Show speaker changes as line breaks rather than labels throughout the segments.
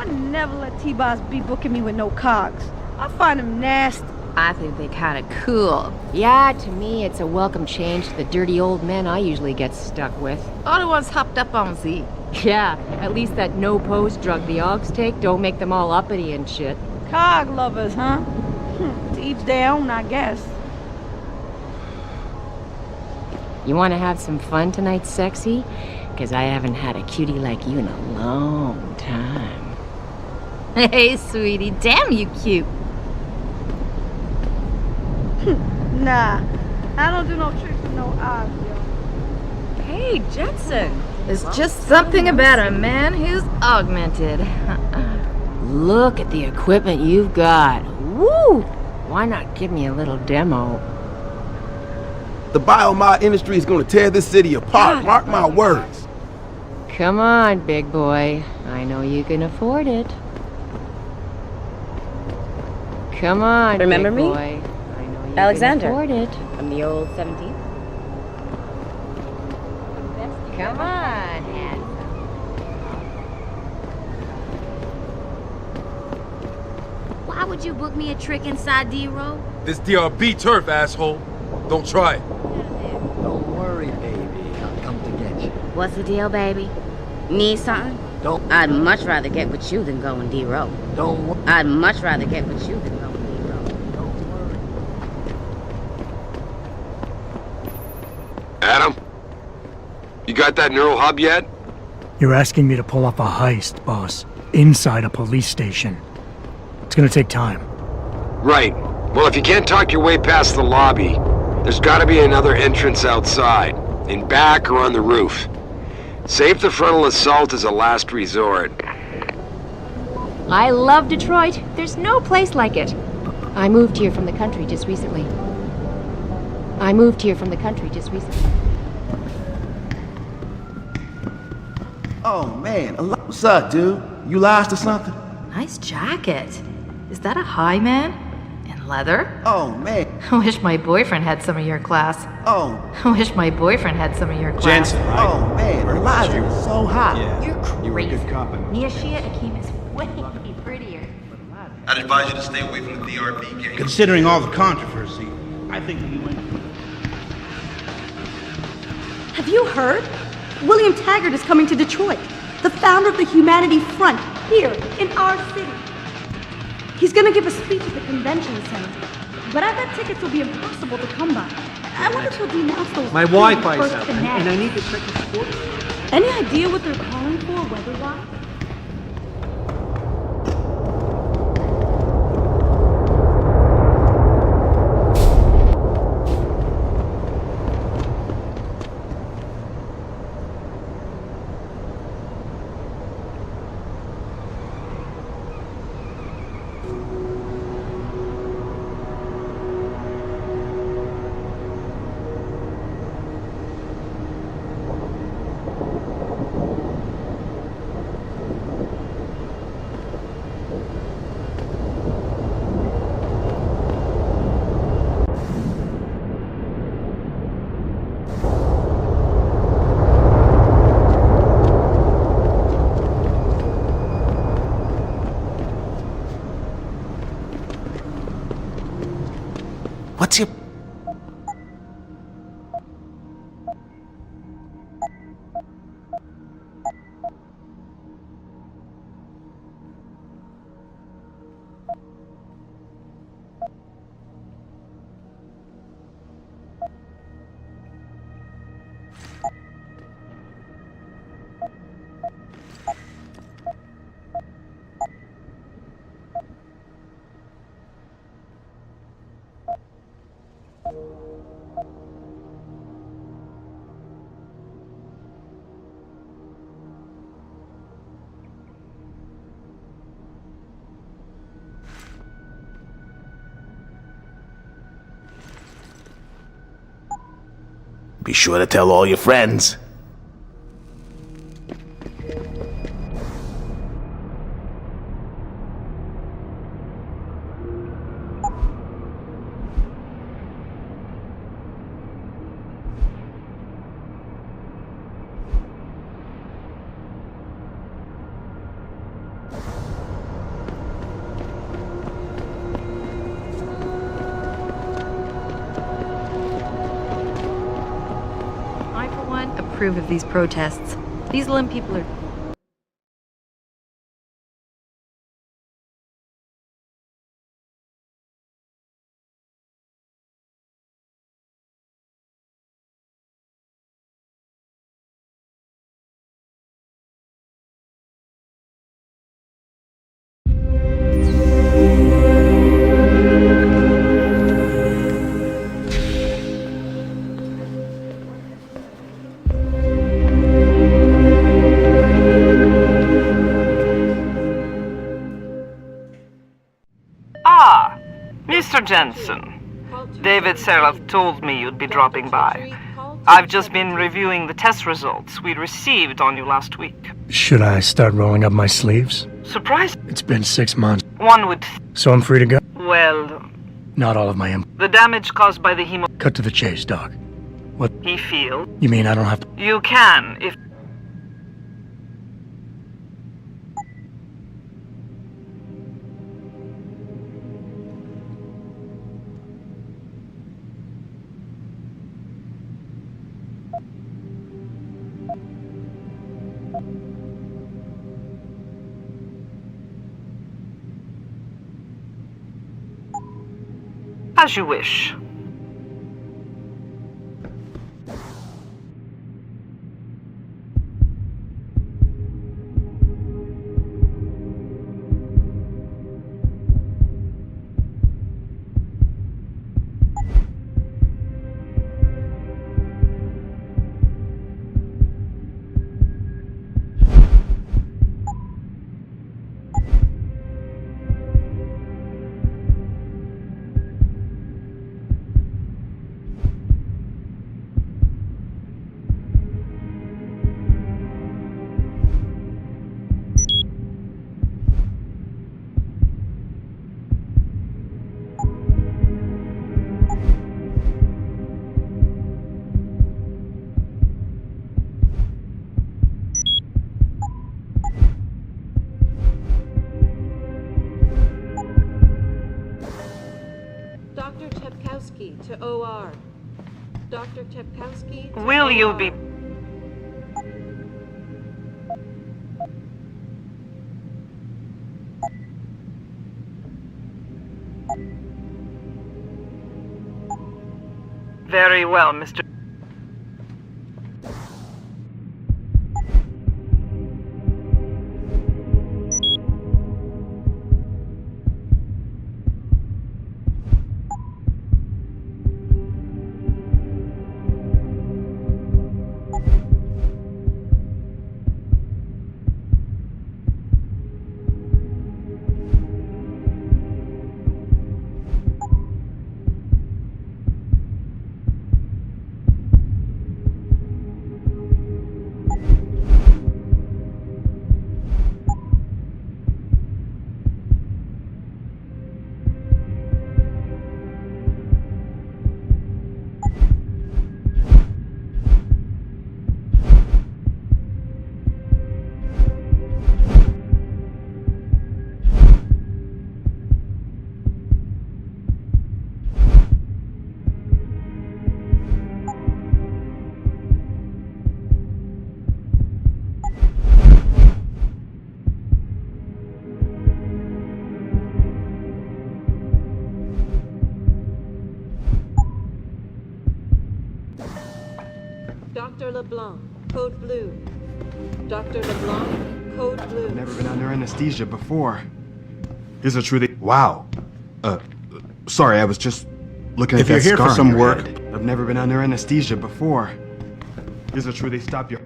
Never let T-Boss be booking me with no cogs. I find him nasty.
I think they kinda cool. Yeah, to me, it's a welcome change to the dirty old men I usually get stuck with.
All the ones hopped up on Z.
Yeah, at least that no-post drug the Augs take don't make them all uppity and shit.
Cog lovers, huh? To each their own, I guess.
You wanna have some fun tonight, sexy? 'Cause I haven't had a cutie like you in a long time.
Hey, sweetie, damn you cute.
Nah, I don't do no tricks with no eyes, yo.
Hey, Jensen. There's just something about a man who's augmented.
Look at the equipment you've got. Woo! Why not give me a little demo?
The biomod industry is gonna tear this city apart, mark my words.
Come on, big boy. I know you can afford it. Come on,
Remember
big
me?
boy. I know you
Alexander.
can afford it.
From the old 17th?
Come on, handsome.
Why would you book me a trick inside D-Row?
This DRB turf, asshole. Don't try it.
Don't worry, baby. I'll come to get you.
What's the deal, baby? Need something?
Don't.
I'd much rather get with you than go in D-Row.
Don't worry.
I'd much rather get with you than go in D-Row.
Don't worry.
Adam? You got that neural hub yet?
You're asking me to pull off a heist, boss, inside a police station. It's gonna take time.
Right. Well, if you can't talk your way past the lobby, there's gotta be another entrance outside, in back or on the roof. Save the frontal assault as a last resort.
I love Detroit. There's no place like it. I moved here from the country just recently.
Oh man, what's up, dude? You lost or something?
Nice jacket. Is that a high man? In leather?
Oh man.
I wish my boyfriend had some of your class.
Oh.
I wish my boyfriend had some of your class.
Jensen, right?
Oh man, Elijah is so hot.
Yeah.
You're crazy.
You were a good cop.
Niashia Akeem is way prettier.
I'd advise you to stay away from the DRB gang.
Considering all the controversy, I think you went.
Have you heard? William Taggart is coming to Detroit. The founder of the Humanity Front, here, in our city. He's gonna give a speech at the convention center. But I bet tickets will be impossible to come by. I wonder if he'll denounce those
My Wi-Fi's
first
out,
fanatics.
and I need to check the sports.
Any idea what they're calling for weather-wise?
What's your...
Be sure to tell all your friends.
I, for one, approve of these protests. These Lim people are...
Ah, Mr. Jensen. David Serloff told me you'd be dropping by. I've just been reviewing the test results we received on you last week.
Should I start rolling up my sleeves?
Surprised?
It's been 6 months.
One would...
So I'm free to go?
Well...
Not all of my
The damage caused by the
Cut to the chase, Doc. What?
he feels...
You mean I don't have to...
You can, if... As you wish.
Dr. Tepkowski to OR. Dr. Tepkowski to
Will
OR.
you be... Very well, Mr.
Dr. LeBlanc, code blue. Dr. LeBlanc, code blue.
Never been under anesthesia before. Is it true that... Wow. Sorry, I was just looking at that scar.
If you're here for some work...
I've never been under anesthesia before. Is it true they stop your...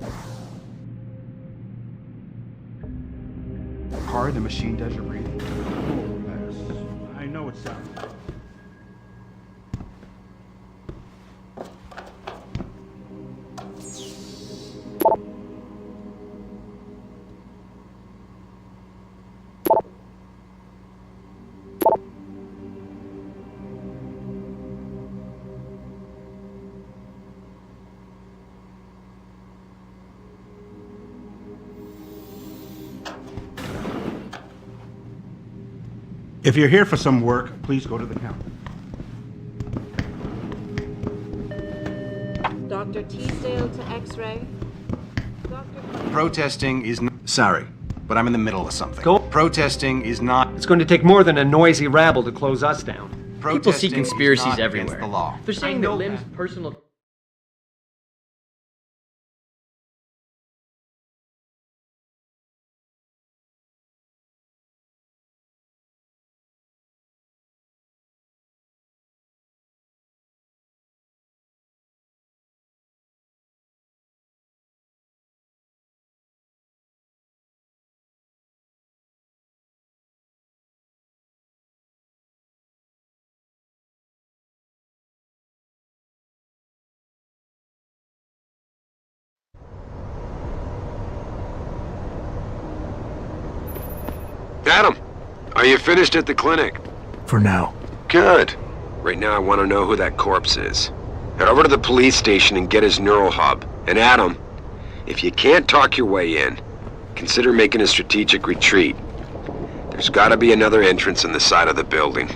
heart, the machine does your breathing?
I know it sounds... If you're here for some work, please go to the counter.
Dr. Teasdale to X-ray.
Protesting is not... Sorry, but I'm in the middle of something.
Go.
Protesting is not...
It's going to take more than a noisy rabble to close us down.
People
see conspiracies everywhere.
The law.
They're saying that Lim's personal...
Adam, are you finished at the clinic?
For now.
Good. Right now I want to know who that corpse is. Head over to the police station and get his neural hub. And Adam, if you can't talk your way in, consider making a strategic retreat. There's gotta be another entrance in the side of the building.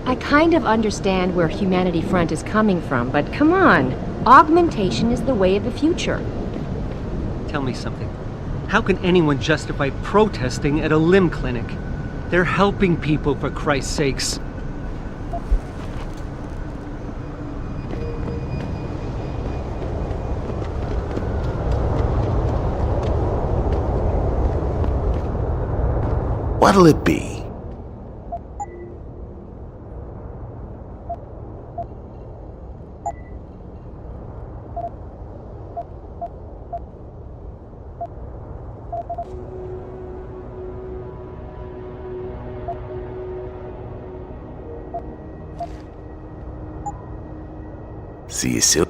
I kind of understand where Humanity Front is coming from, but come on. Augmentation is the way of the future.
Tell me something. How can anyone justify protesting at a limb clinic? They're helping people, for Christ's sakes.
What'll it be? See you soon.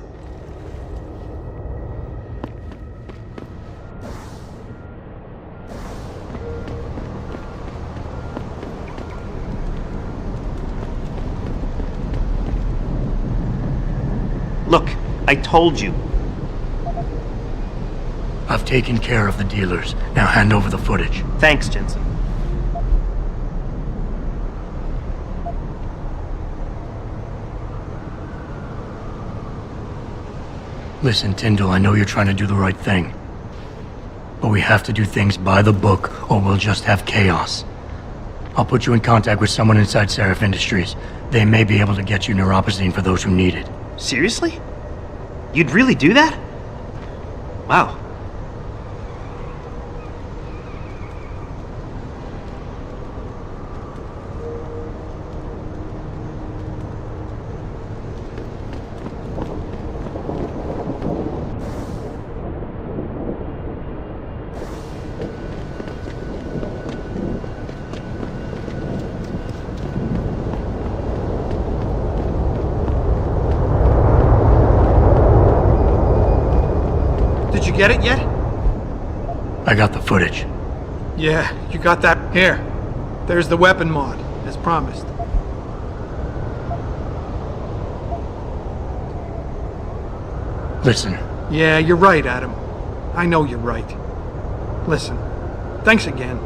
Look, I told you.
I've taken care of the dealers. Now hand over the footage.
Thanks, Jensen.
Listen, Tyndall, I know you're trying to do the right thing. But we have to do things by the book, or we'll just have chaos. I'll put you in contact with someone inside Seraph Industries. They may be able to get you neuropozyne for those who need it.
Seriously? You'd really do that? Wow.
Did you get it yet?
I got the footage.
Yeah, you got that. Here. There's the weapon mod, as promised.
Listen.
Yeah, you're right, Adam. I know you're right. Listen, thanks again.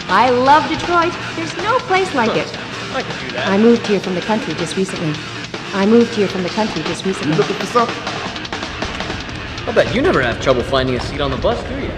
I love Detroit. There's no place like it.
I can do that.
I moved here from the country just recently.
You looking for something?
I'll bet you never have trouble finding a seat on the bus, do you?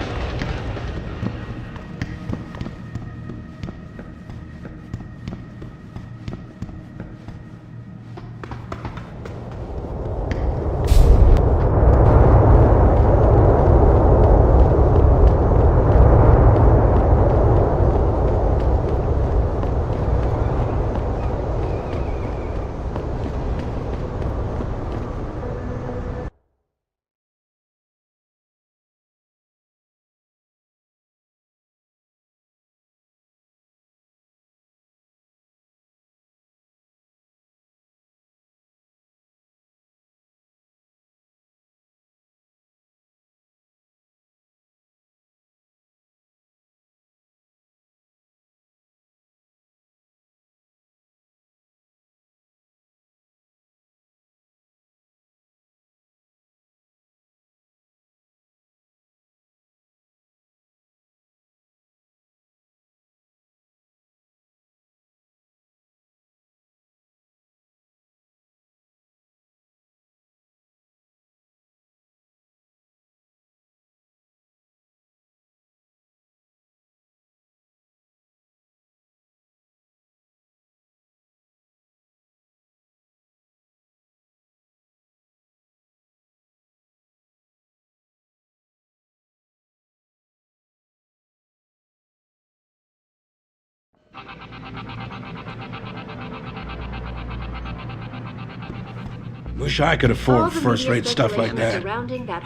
Wish I could afford first-rate stuff like that.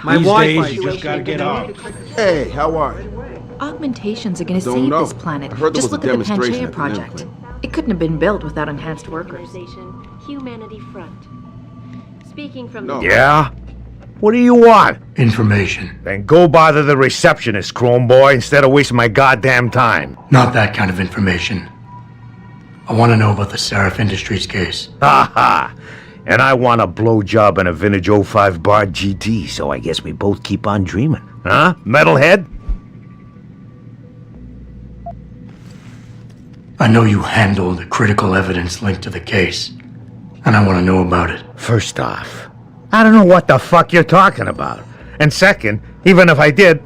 My
These
Wi-Fi
days, you just gotta get off.
Hey, how are you?
Augmentations are going to
Don't
save
know.
this planet.
I heard there
Just
was a
look at the
demonstration
Pangaea
at the
project.
Infiltrate.
It couldn't have been built without enhanced workers.
Humanity Front. Speaking from
No.
Yeah? What do you want?
Information.
Then go bother the receptionist, Chrome Boy, instead of wasting my goddamn time.
Not that kind of information. I want to know about the Seraph Industries case.
Ha ha! And I want a blowjob in a vintage 05 bar GT, so I guess we both keep on dreaming. Huh, metalhead?
I know you handled the critical evidence linked to the case, and I want to know about it.
First off, I don't know what the fuck you're talking about. And second, even if I did,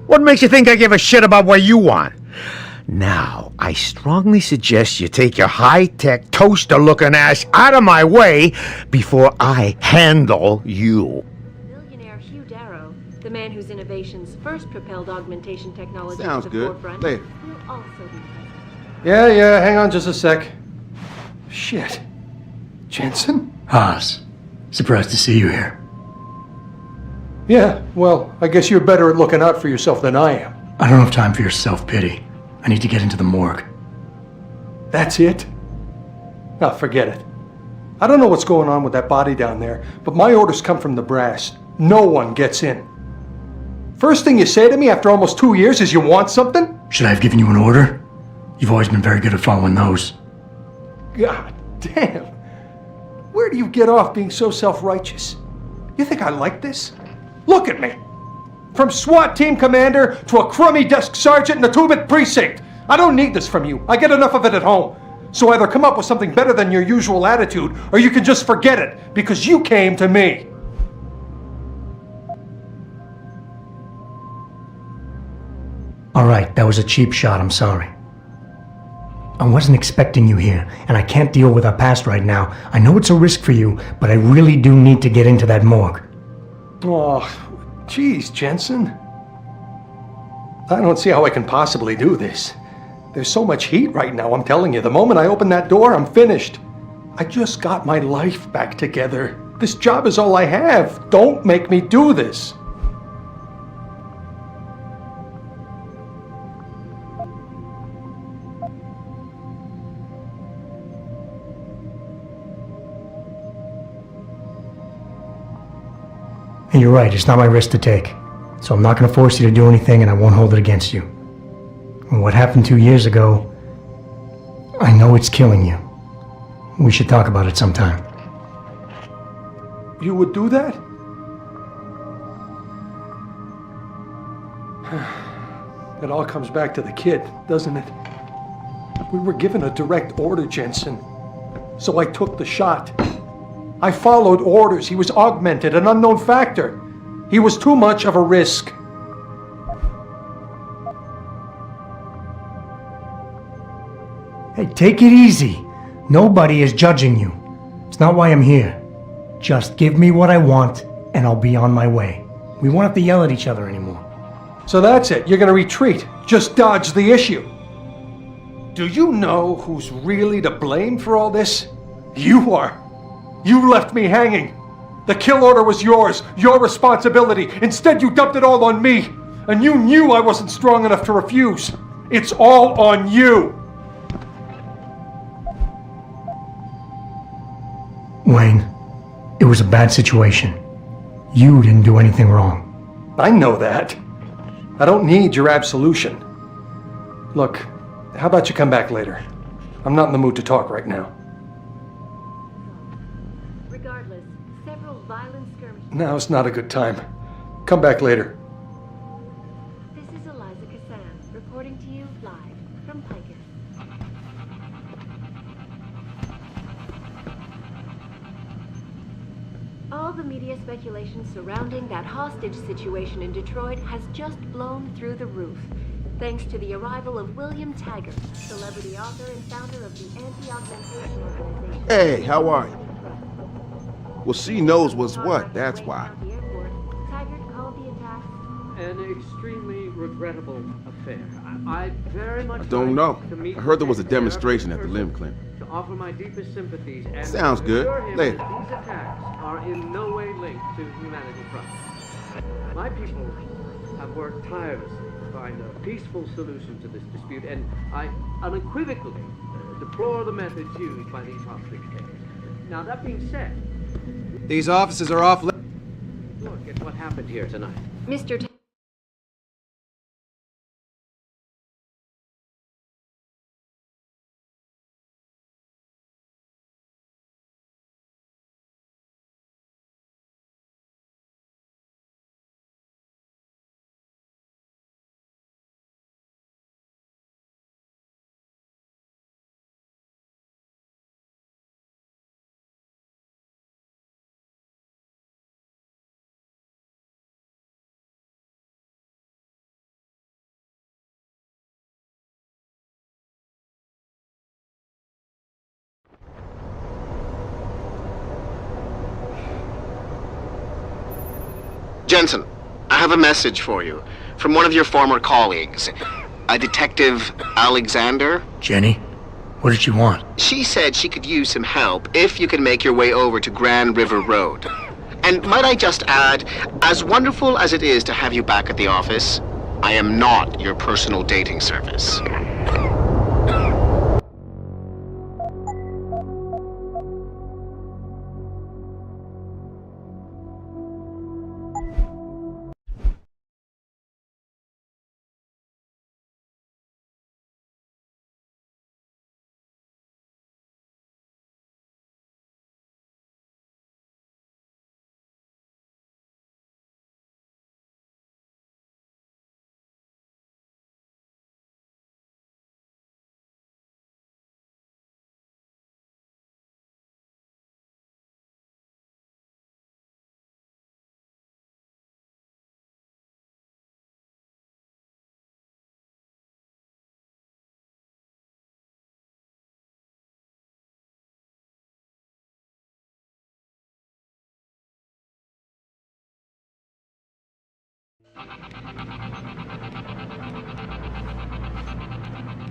what makes you think I give a shit about what you want? Now, I strongly suggest you take your high-tech, toaster-looking ass out of my way before I handle you.
Billionaire Hugh Darrow, the man whose innovations first propelled augmentation technology
Sounds
to the
good.
forefront,
Later.
will also be present.
Yeah, hang on just a sec. Shit. Jensen?
Haas, surprised to see you here.
Yeah, well, I guess you're better at looking out for yourself than I am.
I don't have time for your self-pity. I need to get into the morgue.
That's it? Now, forget it. I don't know what's going on with that body down there, but my orders come from the brass. No one gets in. First thing you say to me after almost 2 years is you want something?
Should I have given you an order? You've always been very good at following those.
God damn. Where do you get off being so self-righteous? You think I like this? Look at me. From SWAT team commander to a crummy desk sergeant in the 2-bit precinct. I don't need this from you. I get enough of it at home. So either come up with something better than your usual attitude, or you can just forget it, because you came to me.
All right, that was a cheap shot, I'm sorry. I wasn't expecting you here, and I can't deal with our past right now. I know it's a risk for you, but I really do need to get into that morgue.
Oh, geez, Jensen. I don't see how I can possibly do this. There's so much heat right now, I'm telling you. The moment I open that door, I'm finished. I just got my life back together. This job is all I have. Don't make me do this.
And you're right, it's not my risk to take. So I'm not going to force you to do anything, and I won't hold it against you. And what happened 2 years ago, I know it's killing you. We should talk about it sometime.
You would do that? It all comes back to the kid, doesn't it? We were given a direct order, Jensen. So I took the shot. I followed orders. He was augmented, an unknown factor. He was too much of a risk.
Hey, take it easy. Nobody is judging you. It's not why I'm here. Just give me what I want, and I'll be on my way. We won't have to yell at each other anymore.
So that's it. You're gonna retreat. Just dodge the issue. Do you know who's really to blame for all this? You are. You left me hanging. The kill order was yours, your responsibility. Instead, you dumped it all on me. And you knew I wasn't strong enough to refuse. It's all on you.
Wayne, it was a bad situation. You didn't do anything wrong.
I know that. I don't need your absolution. Look, how about you come back later? I'm not in the mood to talk right now.
Regardless, several violent skirmishes.
Now's not a good time. Come back later.
This is Eliza Cassan, reporting to you live from Picus. All the media speculation surrounding that hostage situation in Detroit has just blown through the roof, thanks to the arrival of William Taggart, celebrity author and founder of the anti-augmentation organization.
Hey, how are you? Well, she knows what's what, that's why.
Taggart called the attack
an extremely regrettable affair. I very much
I don't know. I heard there was a demonstration at the limb clinic.
to offer my deepest sympathies and
Sounds good.
assure him
Later.
that these attacks are in no way linked to Humanity Front. My people have worked tirelessly to find a peaceful solution to this dispute, and I unequivocally deplore the methods used by these hostage takers. Now, that being said,
These offices are off.
look at what happened here tonight.
Mr.
Jensen, I have a message for you from one of your former colleagues, a Detective Alexander.
Jenny, what did she want?
She said she could use some help if you can make your way over to Grand River Road. And might I just add, as wonderful as it is to have you back at the office, I am not your personal dating service.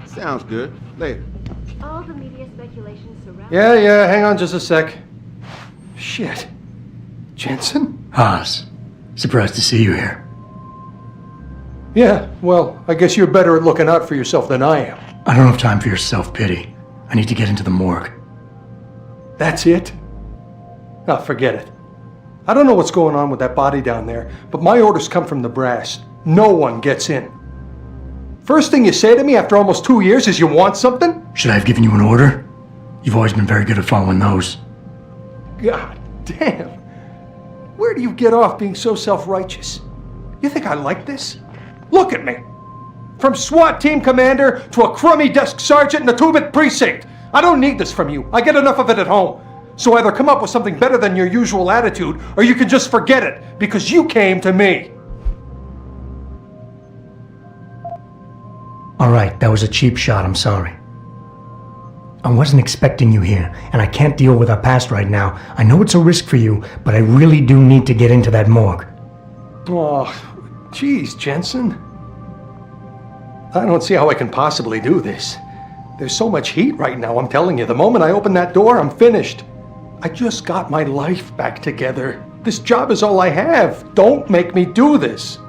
Sounds good. Later.
All the media speculation surrounding...
Yeah, hang on just a sec. Shit. Jensen?
Haas, surprised to see you here.
Yeah, well, I guess you're better at looking out for yourself than I am.
I don't have time for your self-pity. I need to get into the morgue.
That's it? Oh, forget it. I don't know what's going on with that body down there, but my orders come from the brass. No one gets in. First thing you say to me after almost 2 years is you want something?
Should I have given you an order? You've always been very good at following those.
God damn. Where do you get off being so self-righteous? You think I like this? Look at me. From SWAT team commander to a crummy desk sergeant in the 2-bit precinct. I don't need this from you. I get enough of it at home. So either come up with something better than your usual attitude, or you can just forget it, because you came to me.
All right, that was a cheap shot, I'm sorry. I wasn't expecting you here, and I can't deal with our past right now. I know it's a risk for you, but I really do need to get into that morgue.
Oh, geez, Jensen. I don't see how I can possibly do this. There's so much heat right now, I'm telling you. The moment I open that door, I'm finished. I just got my life back together. This job is all I have. Don't make me do this.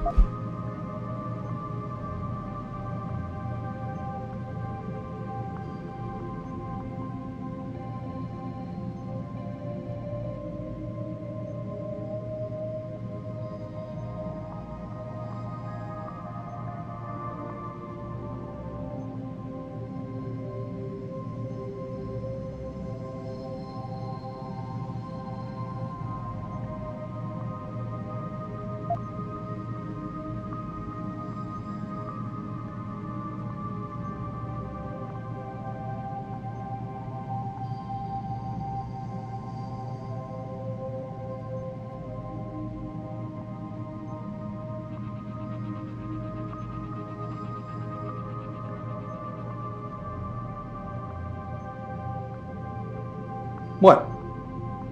What?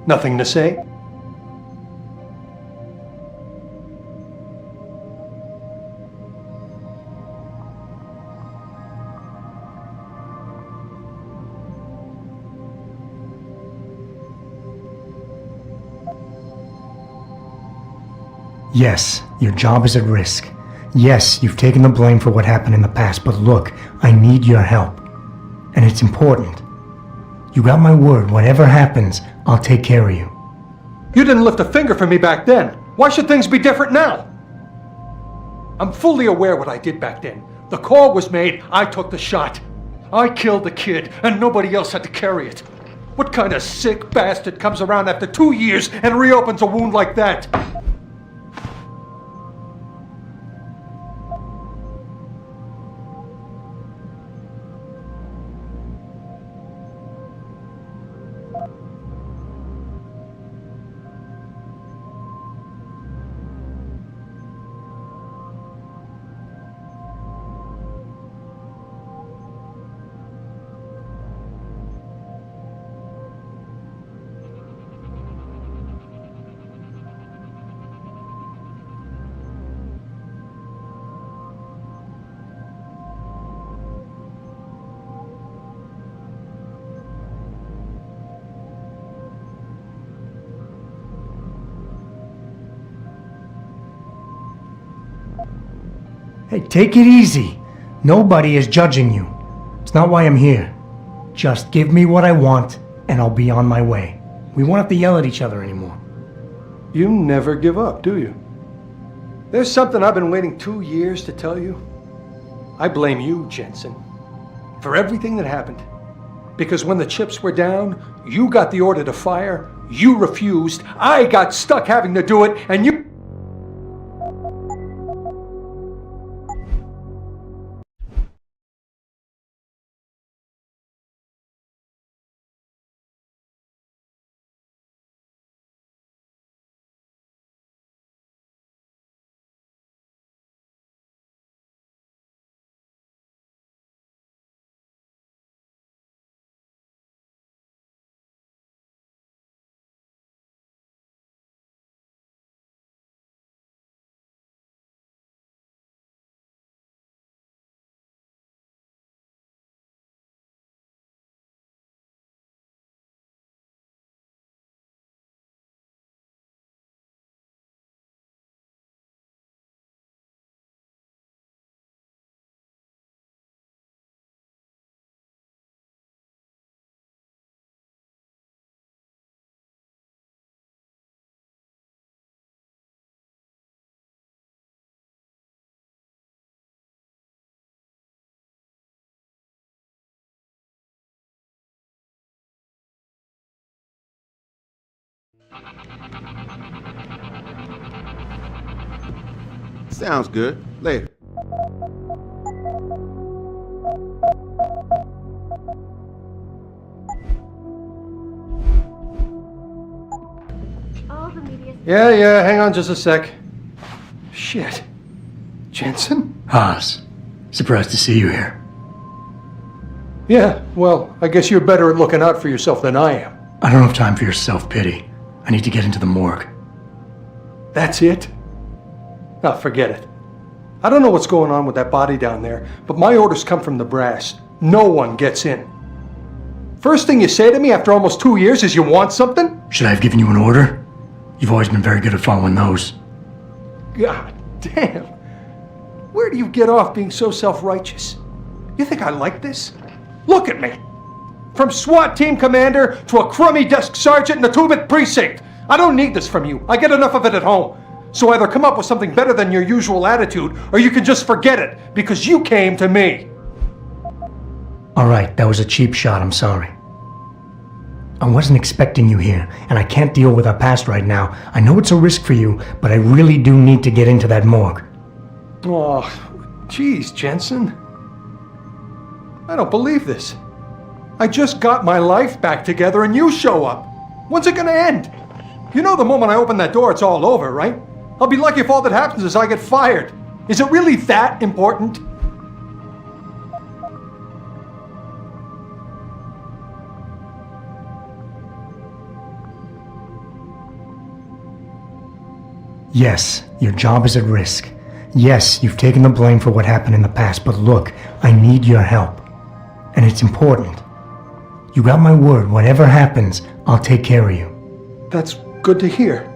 Nothing to say?
Yes, your job is at risk. Yes, you've taken the blame for what happened in the past, but look, I need your help. And it's important. You got my word, whatever happens, I'll take care of you.
You didn't lift a finger for me back then. Why should things be different now? I'm fully aware what I did back then. The call was made, I took the shot. I killed the kid, and nobody else had to carry it. What kind of sick bastard comes around after 2 years and reopens a wound like that?
Hey, take it easy. Nobody is judging you. It's not why I'm here. Just give me what I want, and I'll be on my way. We won't have to yell at each other anymore.
You never give up, do you? There's something I've been waiting 2 years to tell you. I blame you, Jensen, for everything that happened. Because when the chips were down, you got the order to fire, you refused, I got stuck having to do it, and you...
Sounds good. Later.
Yeah, hang on just a sec. Shit. Jensen?
Haas, surprised to see you here.
Yeah, well, I guess you're better at looking out for yourself than I am.
I don't have time for your self-pity. I need to get into the morgue.
That's it? Oh, forget it. I don't know what's going on with that body down there, but my orders come from the brass. No one gets in. First thing you say to me after almost 2 years is you want something?
Should I have given you an order? You've always been very good at following those.
God damn. Where do you get off being so self-righteous? You think I like this? Look at me. From SWAT team commander to a crummy desk sergeant in the 2th precinct. I don't need this from you. I get enough of it at home. So either come up with something better than your usual attitude, or you can just forget it, because you came to me.
Alright, that was a cheap shot, I'm sorry. I wasn't expecting you here, and I can't deal with our past right now. I know it's a risk for you, but I really do need to get into that morgue.
Oh, geez, Jensen. I don't believe this. I just got my life back together and you show up. When's it gonna end? You know the moment I open that door, it's all over, right? I'll be lucky if all that happens is I get fired. Is it really that important?
Yes, your job is at risk. Yes, you've taken the blame for what happened in the past, but look, I need your help. And it's important. You got my word, whatever happens, I'll take care of you.
That's good to hear.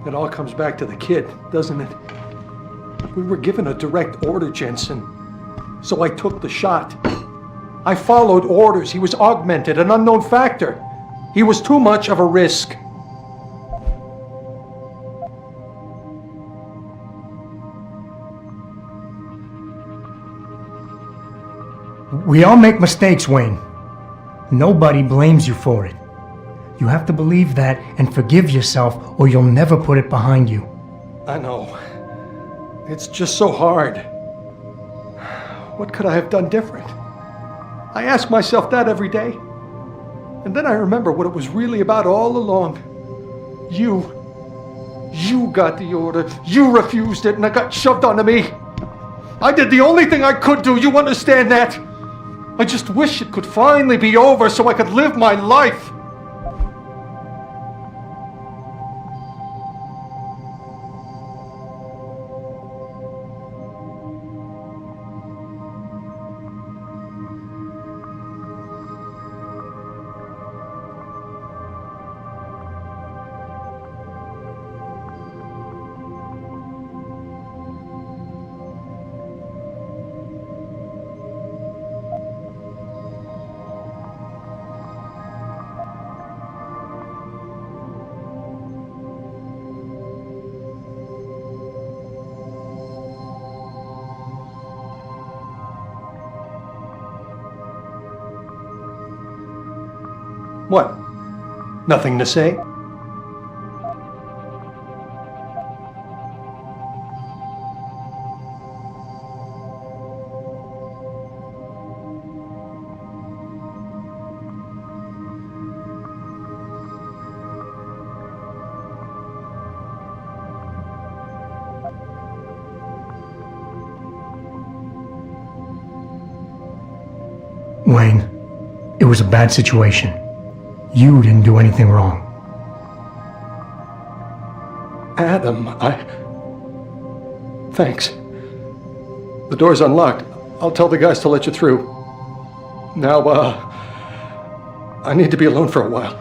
It all comes back to the kid, doesn't it? We were given a direct order, Jensen. So I took the shot. I followed orders. He was augmented, an unknown factor. He was too much of a risk.
We all make mistakes, Wayne. Nobody blames you for it. You have to believe that and forgive yourself, or you'll never put it behind you.
I know. It's just so hard. What could I have done different? I ask myself that every day. And then I remember what it was really about all along. You got the order. You refused it and it got shoved onto me. I did the only thing I could do. You understand that? I just wish it could finally be over so I could live my life. What? Nothing to say?
Wayne, it was a bad situation. You didn't do anything wrong.
Adam, Thanks. The door's unlocked. I'll tell the guys to let you through. Now, I need to be alone for a while.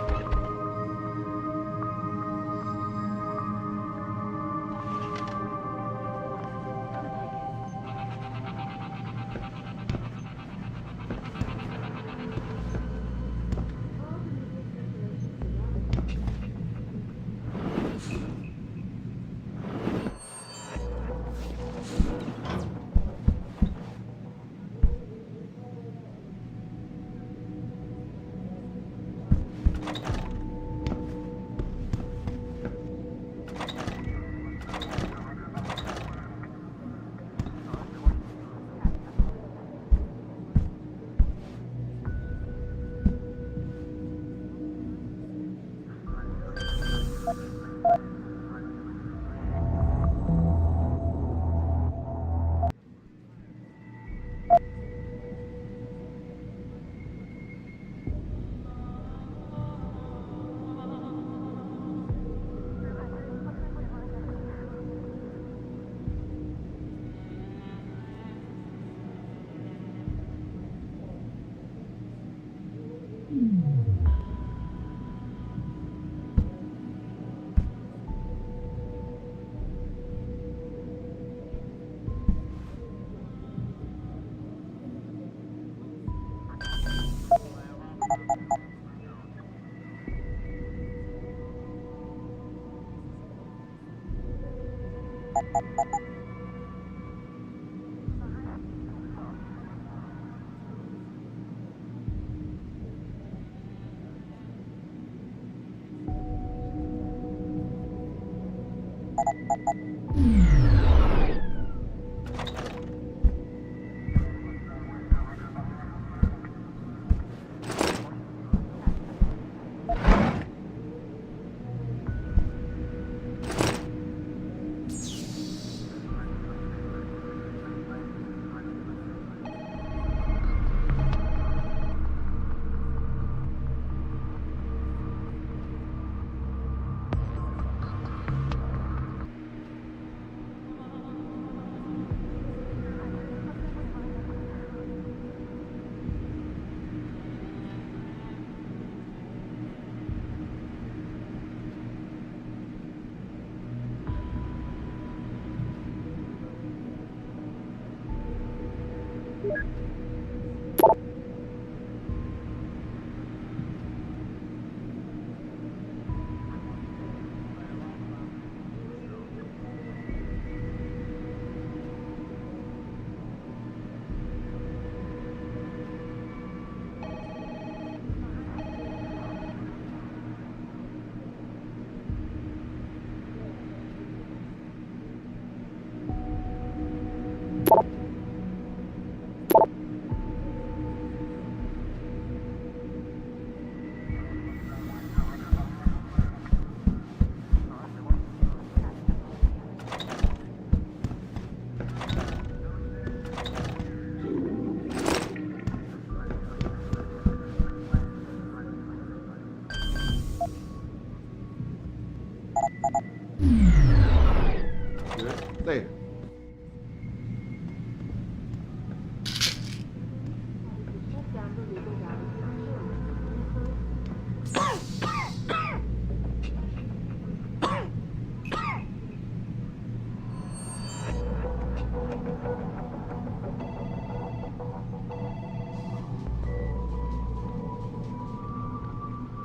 Later.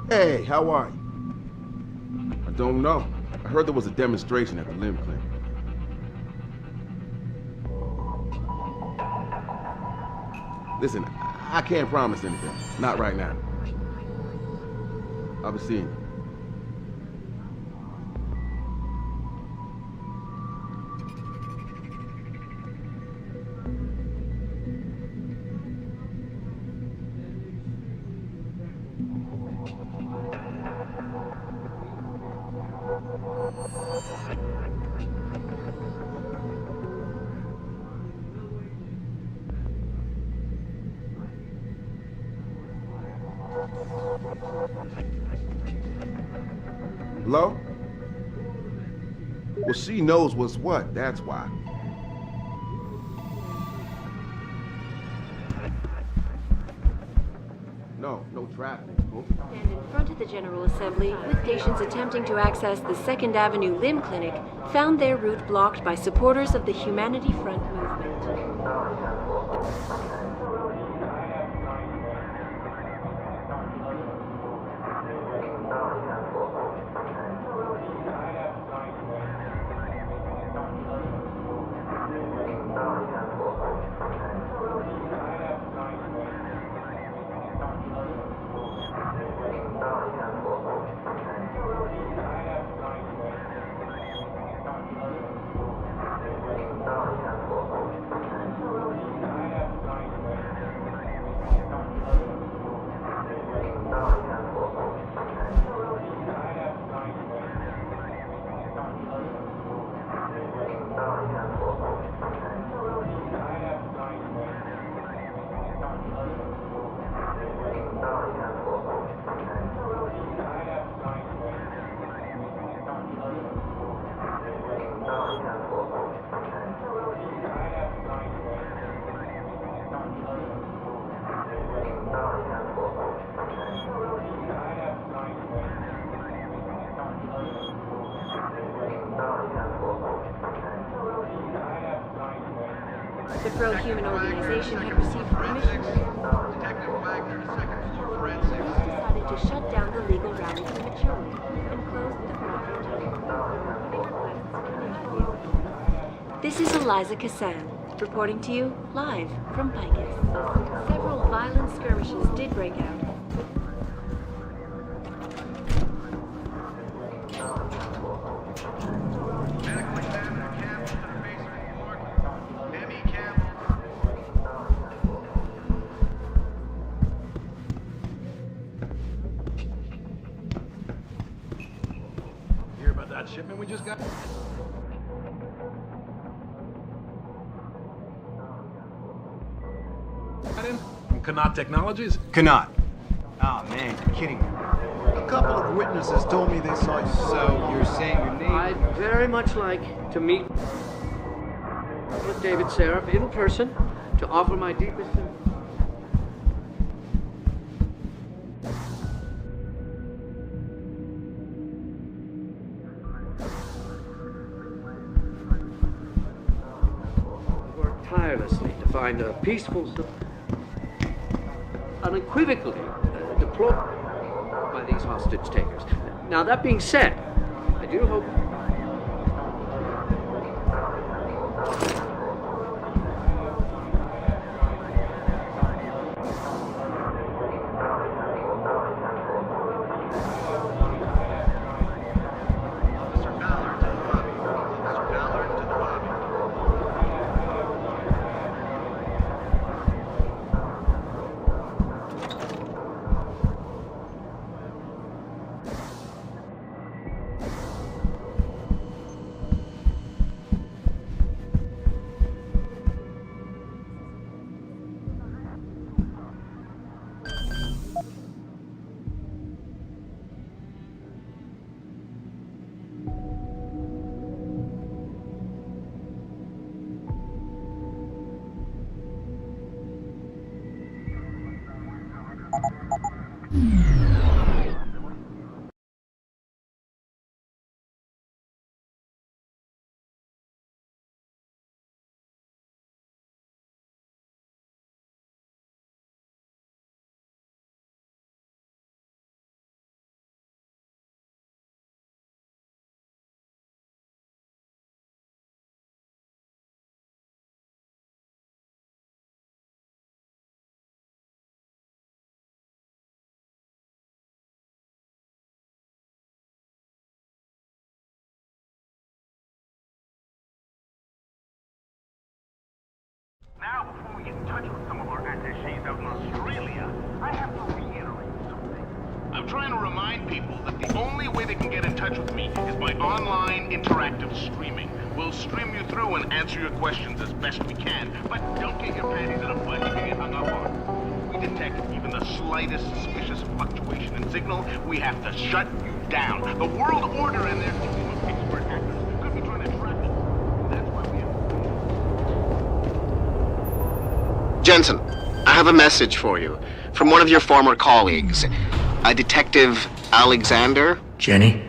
Hey, how are you? I don't know. I heard there was a demonstration at the limb clinic. Listen, I can't promise anything. Not right now. I'll be seeing you. Hello? Well, she knows what's what, that's why. No traffic.
And in front of the General Assembly, with patients attempting to access the 2nd Avenue Limb Clinic, found their route blocked by supporters of the Humanity Front movement. The pro-human organization had received permission. Police decided to shut down the legal rally prematurely and closed the project. This is Eliza Cassan, reporting to you live from Picus. Several violent skirmishes did break out.
Hear about that shipment we just got? From Kanat Technologies?
Kanat. Oh man, you're kidding me. A couple of witnesses told me they saw you. So you're saying your name?
I'd very much like to meet with David Seraph in person to offer my deepest sympathy. Worked tirelessly to find a peaceful, unequivocally deployed by these hostage takers. Now, that being said, I do hope.
Now, before we get in touch with some of our attaches out in Australia, I have to reiterate something. I'm trying to remind people that the only way they can get in touch with me is by online interactive streaming. We'll stream you through and answer your questions as best we can, but don't get your panties in a bunch to get hung up on. If we detect even the slightest suspicious fluctuation in signal, we have to shut you down. The world order and their team of expert hackers could be trying to track us. That's why we have...
Jensen, I have a message for you from one of your former colleagues, a Detective Alexander.
Jenny,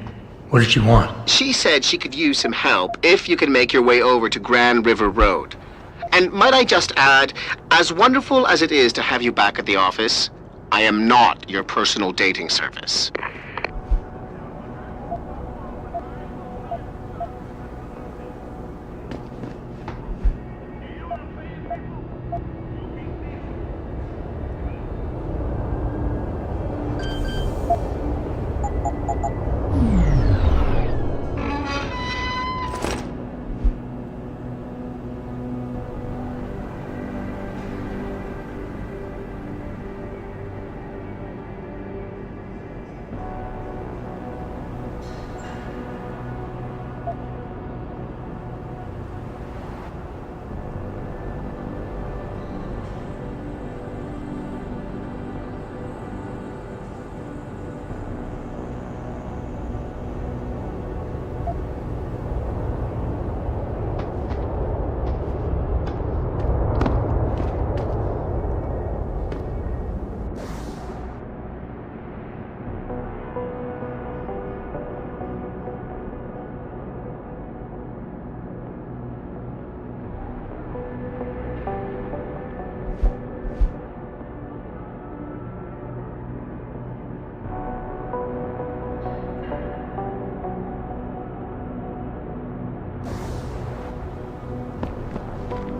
what did she want?
She said she could use some help if you can make your way over to Grand River Road. And might I just add, as wonderful as it is to have you back at the office, I am not your personal dating service.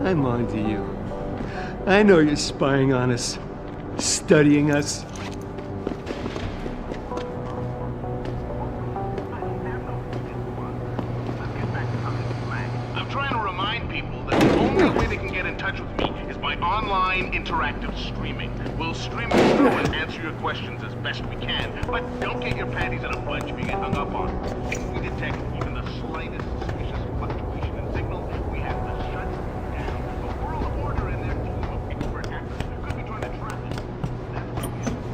I'm on to you. I know you're spying on us, studying us.
I'm trying to remind people that the only way they can get in touch with me is by online interactive streaming. We'll stream it through and answer your questions as best we can, but don't get your panties in a bunch if you get hung up on. If we detect even the slightest suspicious fluctuation in signal, we have to shut down. A world of order and their team of expert hackers could be trying to trap us. That's why we have to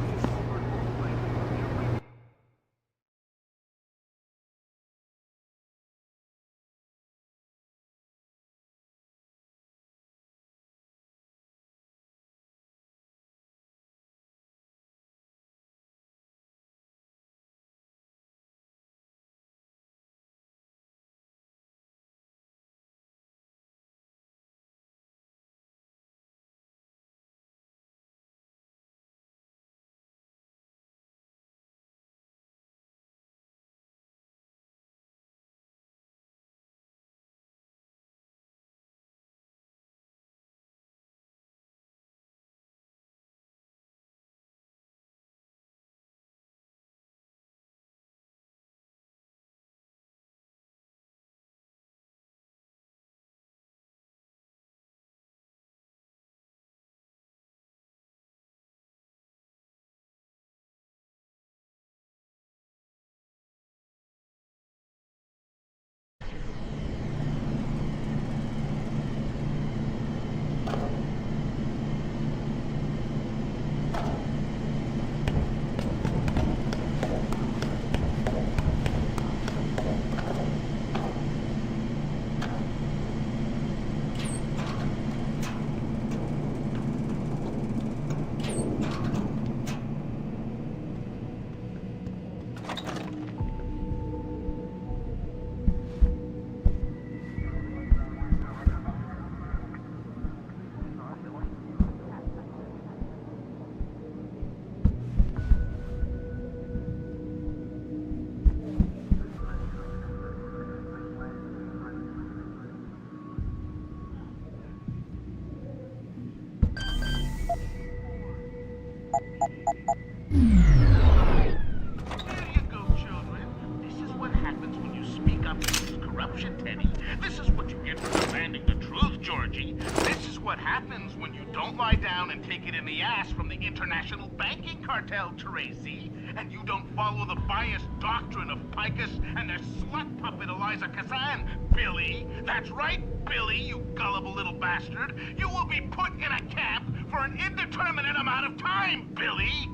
Tracy, and you don't follow the biased doctrine of Picus and their slut puppet Eliza Kazan, Billy. That's right, Billy, you gullible little bastard. You will be put in a camp for an indeterminate amount of time, Billy.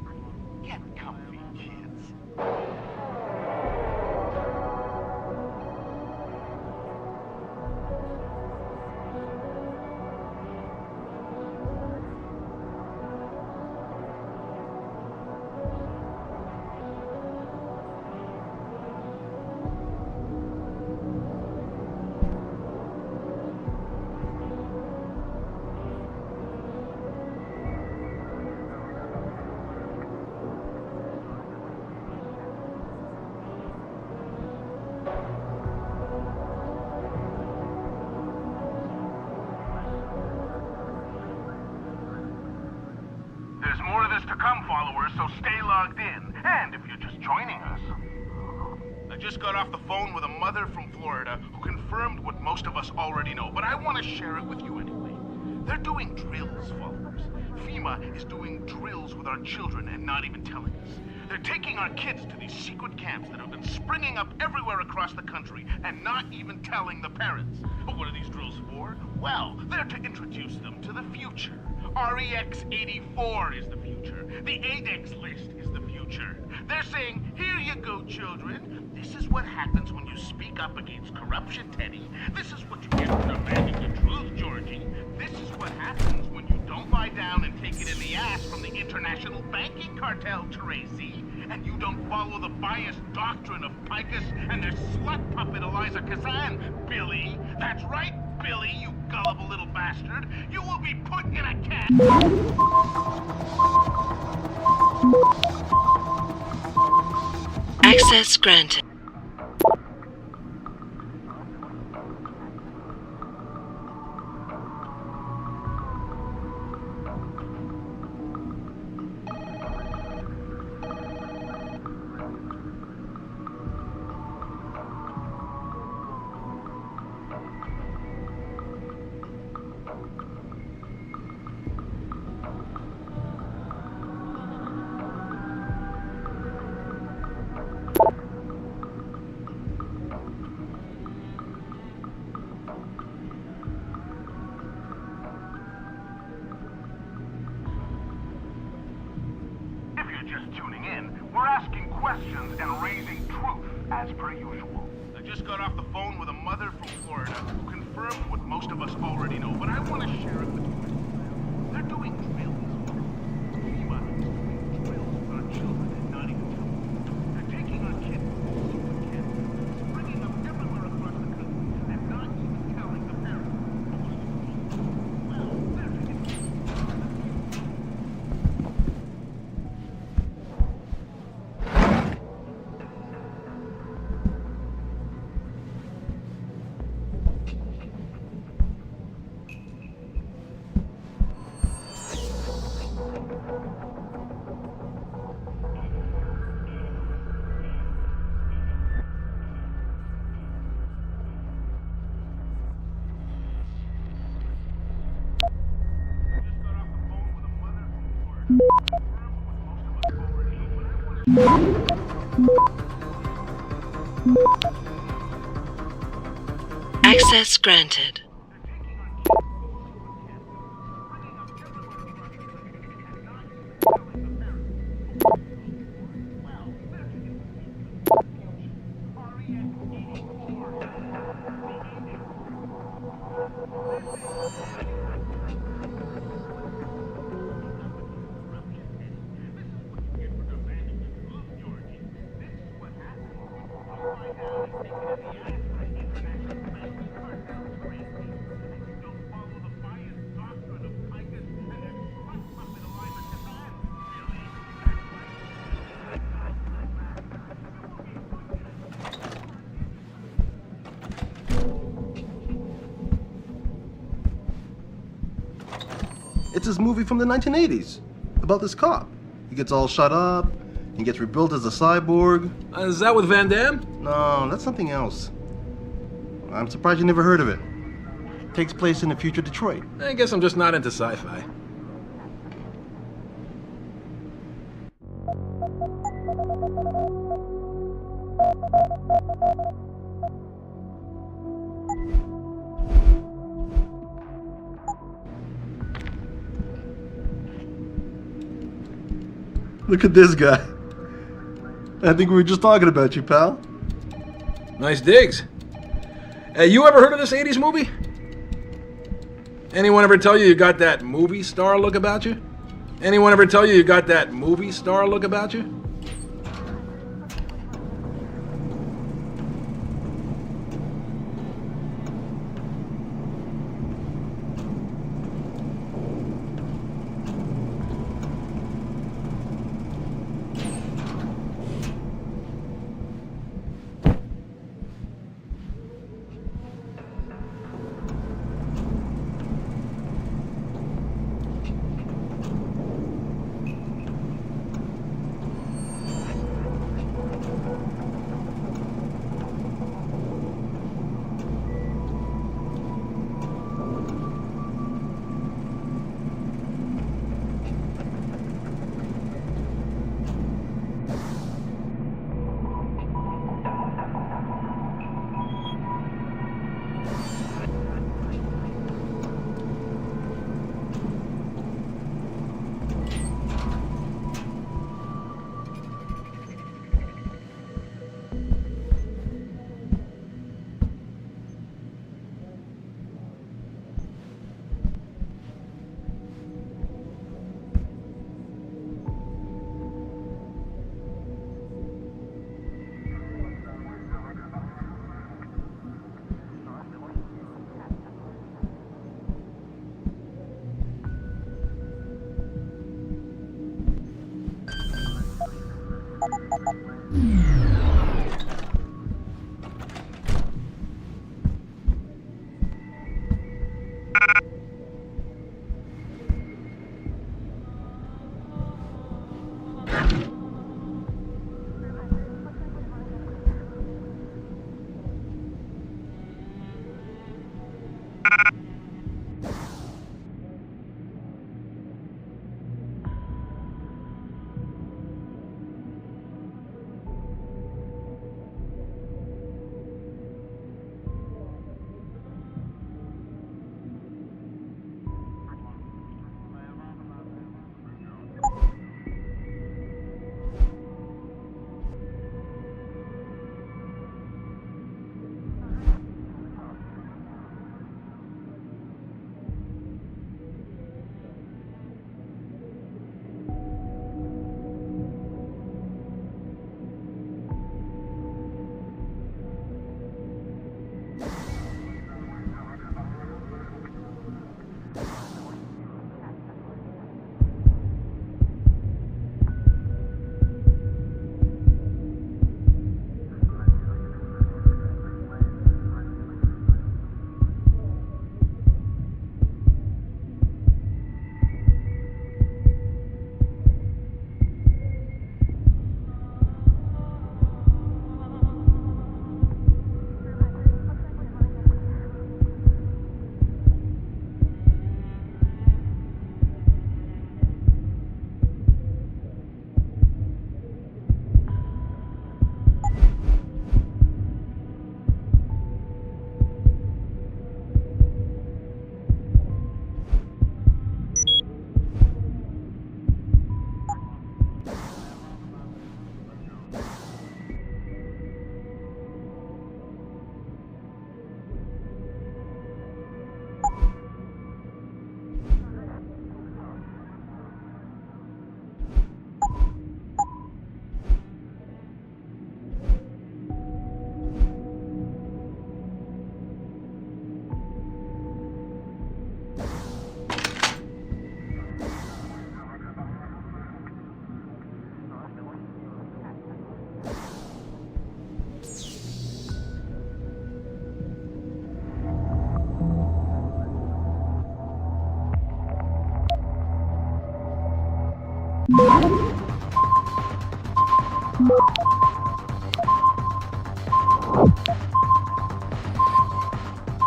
Get comfy, kids. So stay logged in. And if you're just joining us, I just got off the phone with a mother from Florida who confirmed what most of us already know, but I want to share it with you anyway. They're doing drills, followers. FEMA is doing drills with our children and not even telling us. They're taking our kids to these secret camps that have been springing up everywhere across the country and not even telling the parents. But what are these drills for? Well, they're to introduce them to the future. REX-84 is the future. The 8X list is the future. They're saying, here you go, children. This is what happens when you speak up against corruption, Teddy. This is what you get for demanding the truth, Georgie. This is what happens when you don't lie down and take it in the ass from the international banking cartel, Tracy. And you don't follow the biased doctrine of Picus and their slut puppet Eliza Kazan, Billy. That's right, Billy, you gullible little bastard. You will be put in a camp.
Access granted.
as per usual. I just got off the phone with a mother from Florida who confirmed what most of us already know, but I want to share it with you. They're doing drills. Drills with our children and not even children. They're taking our kids, super kids, bringing them everywhere across the country, and not even telling the parents. Well, they're
Access granted.
It's this movie from the 1980s about this cop. He gets all shut up and gets rebuilt as a cyborg.
Is that with Van Damme?
No, that's something else. I'm surprised you never heard of it. Takes place in the future Detroit.
I guess I'm just not into sci-fi.
Look at this guy. I think we were just talking about you, pal.
Nice digs. Hey, you ever heard of this 80s movie? Anyone ever tell you got that movie star look about you? Anyone ever tell you got that movie star look about you?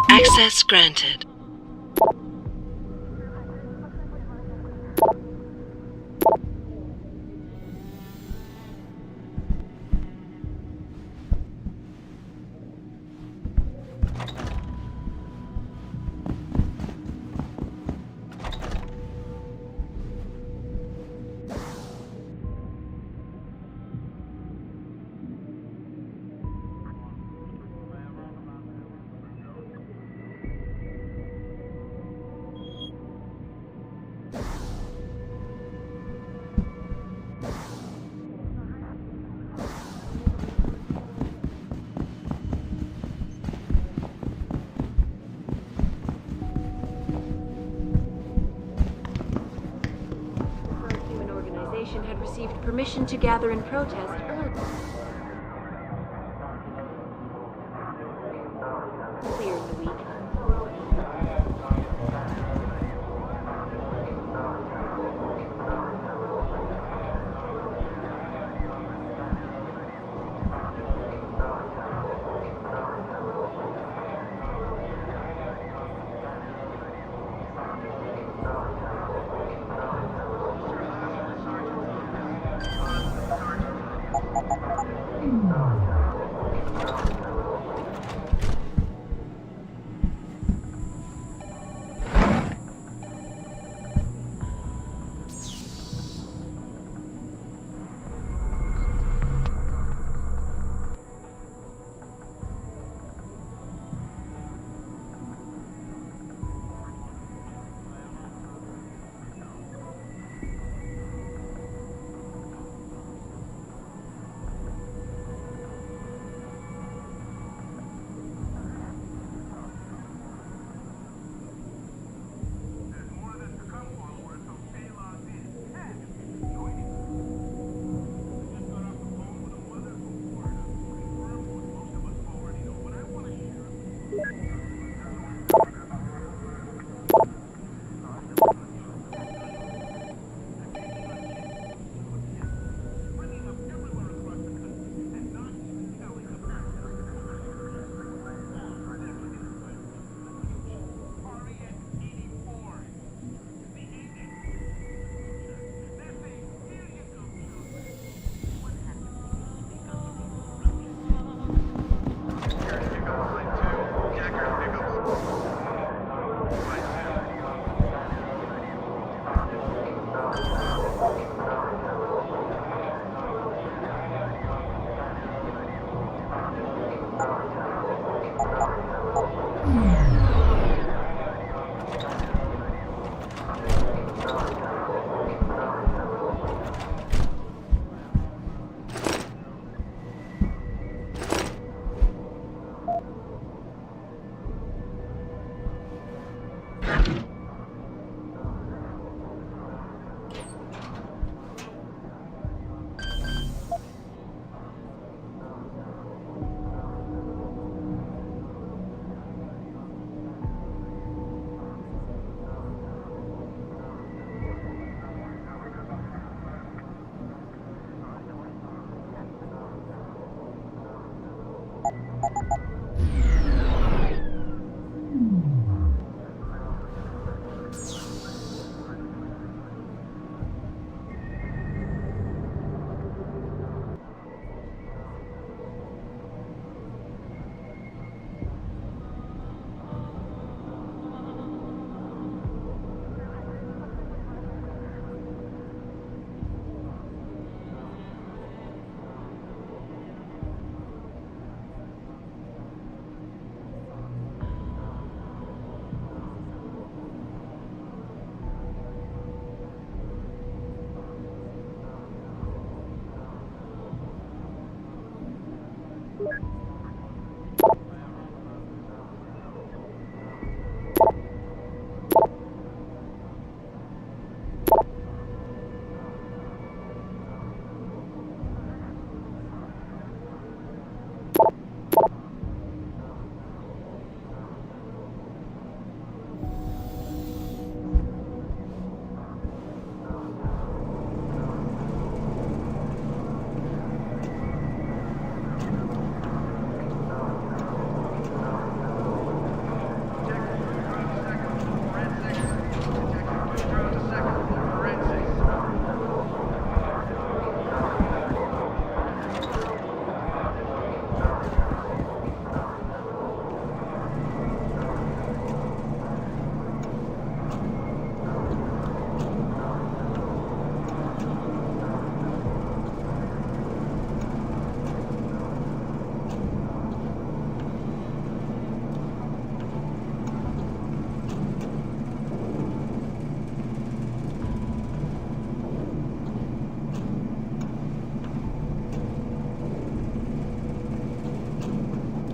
Access granted.
Human organization had received permission to gather in protest earlier in the week.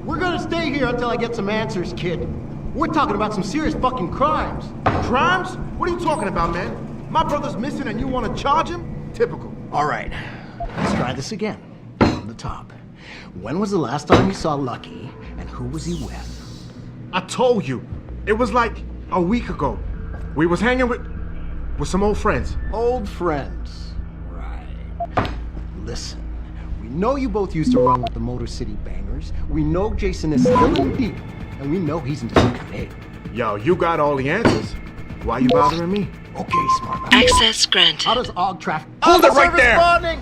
We're gonna stay here until I get some answers, kid. We're talking about some serious fucking crimes.
Crimes? What are you talking about, man? My brother's missing and you want to charge him? Typical.
All right, let's try this again. From the top. When was the last time you saw Lucky, and who was he with?
I told you. It was like a week ago. We was hanging with some old friends.
Old friends. Right. Listen, we know you both used to run with the Motor City Bangers. We know Jason is still in deep, and we know he's into something big.
Yo, you got all the answers. Why you bothering me?
Okay, smart man.
Access granted.
How does AUG traffic...
Hold it right there!
Responding!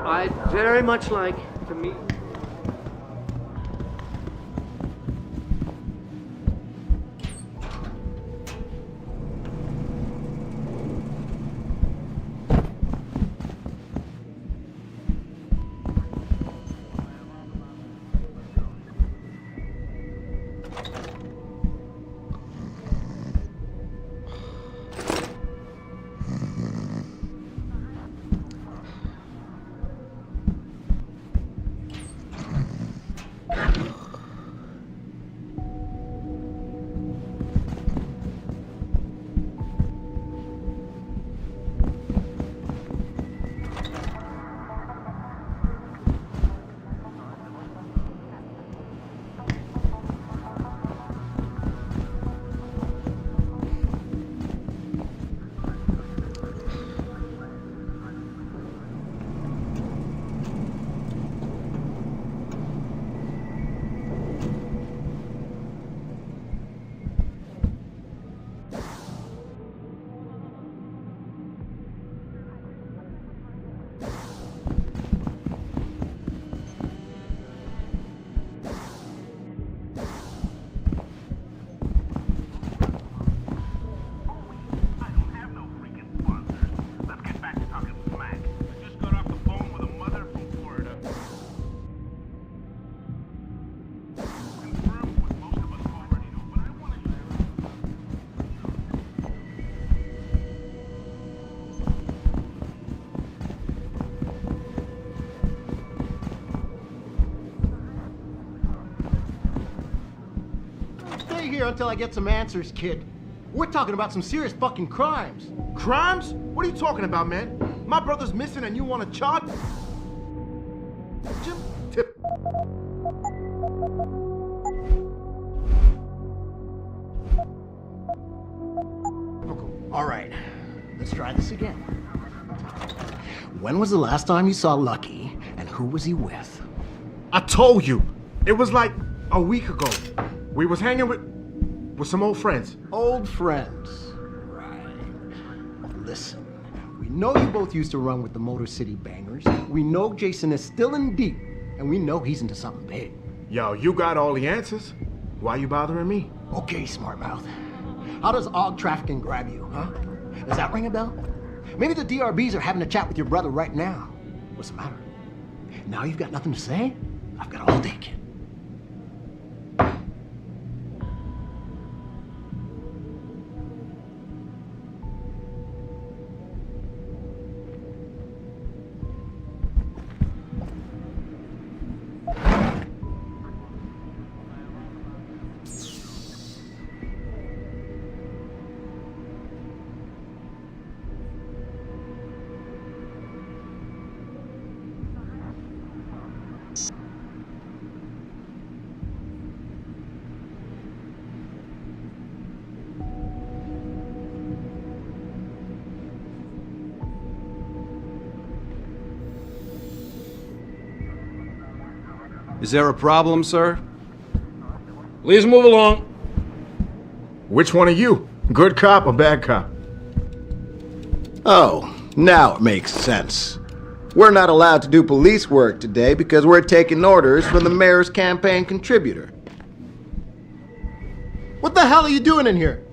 I'd very much like to meet...
Here until I get some answers, kid. We're talking about some serious fucking crimes.
Crimes? What are you talking about, man? My brother's missing and you want to charge him?
All right, let's try this again. When was the last time you saw Lucky, and who was he with?
I told you. It was like a week ago. We was hanging with some old friends.
Old friends. Right. Listen, we know you both used to run with the Motor City Bangers. We know Jason is still in deep, and we know he's into something big.
Yo, you got all the answers. Why you bothering me?
Okay, smart mouth. How does AUG trafficking grab you, huh? Does that ring a bell? Maybe the DRBs are having a chat with your brother right now. What's the matter? Now you've got nothing to say? I've got all day, kid.
Is there a problem, sir?
Please move along.
Which one are you? Good cop or bad cop?
Oh, now it makes sense. We're not allowed to do police work today because we're taking orders from the mayor's campaign contributor.
What the hell are you doing in here?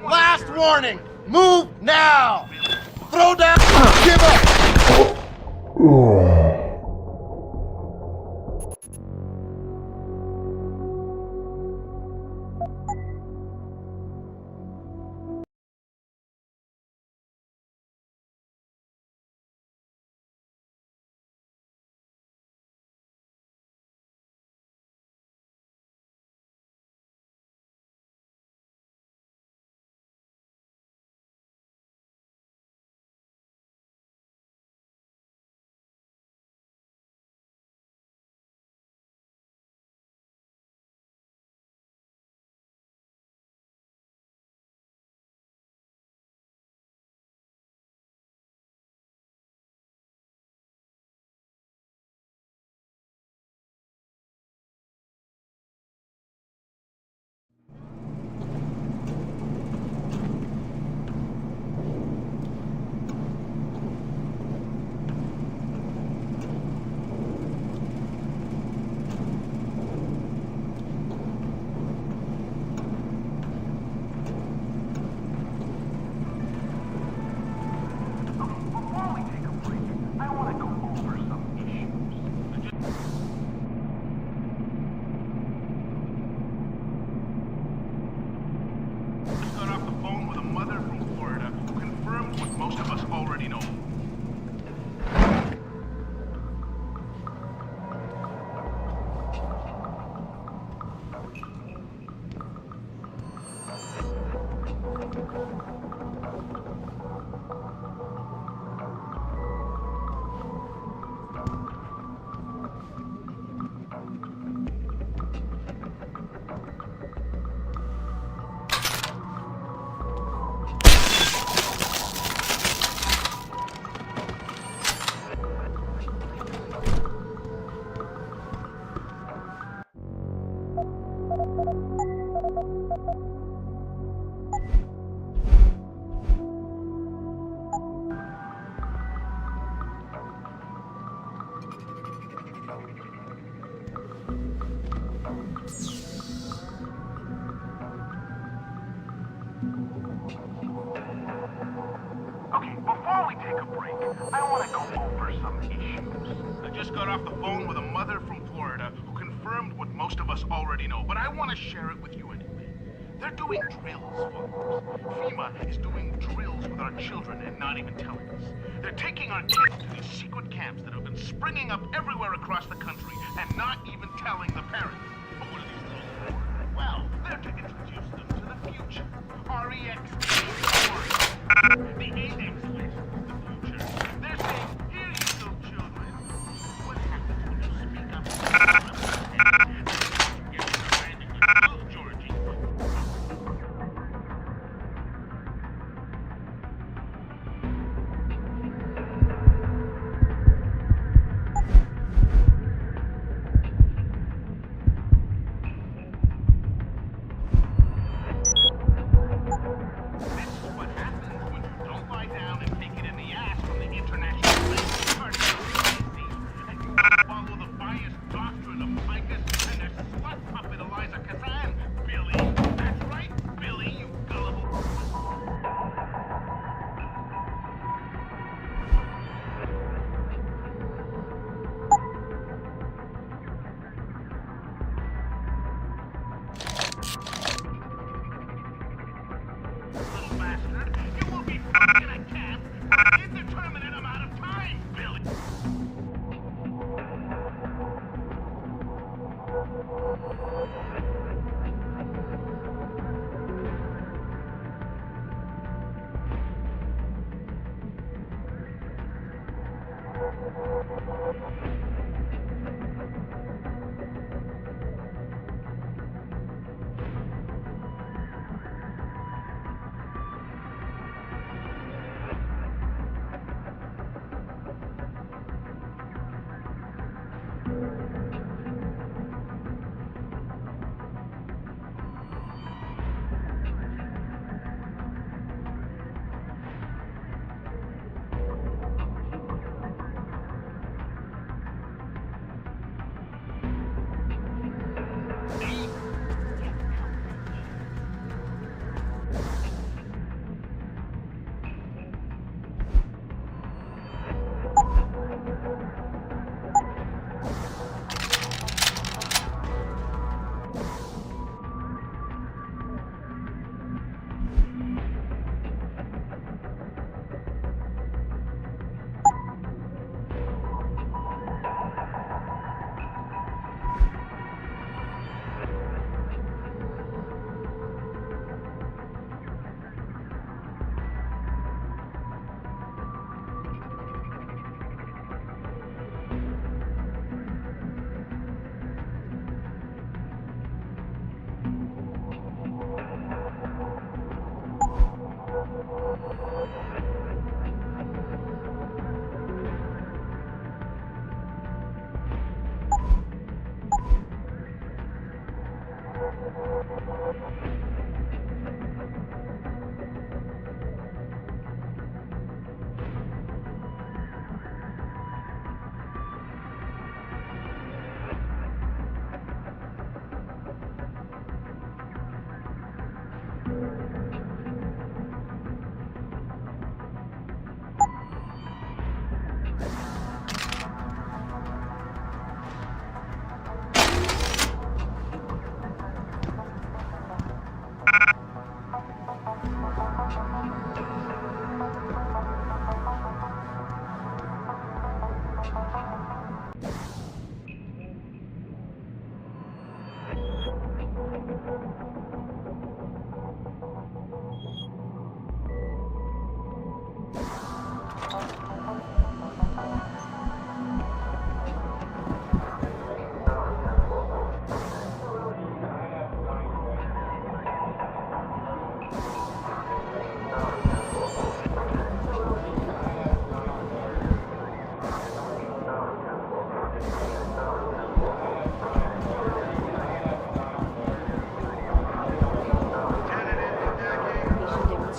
Last warning! Move now! Throw down! Give up! Okay, before we take a break, I want to go over some issues. I just got off the phone with a mother from Florida who confirmed what most of us already know, but I want to share it with you anyway. They're doing drills, folks. FEMA is doing drills with our children and not even telling us. They're taking our kids to these secret camps that have been springing up everywhere across the country and not even telling the parents. But what are these drills for? Well, they're to introduce them to the future. REX the AX list is the future. They're saying, here you go, children. What happens when you speak up? Georgie.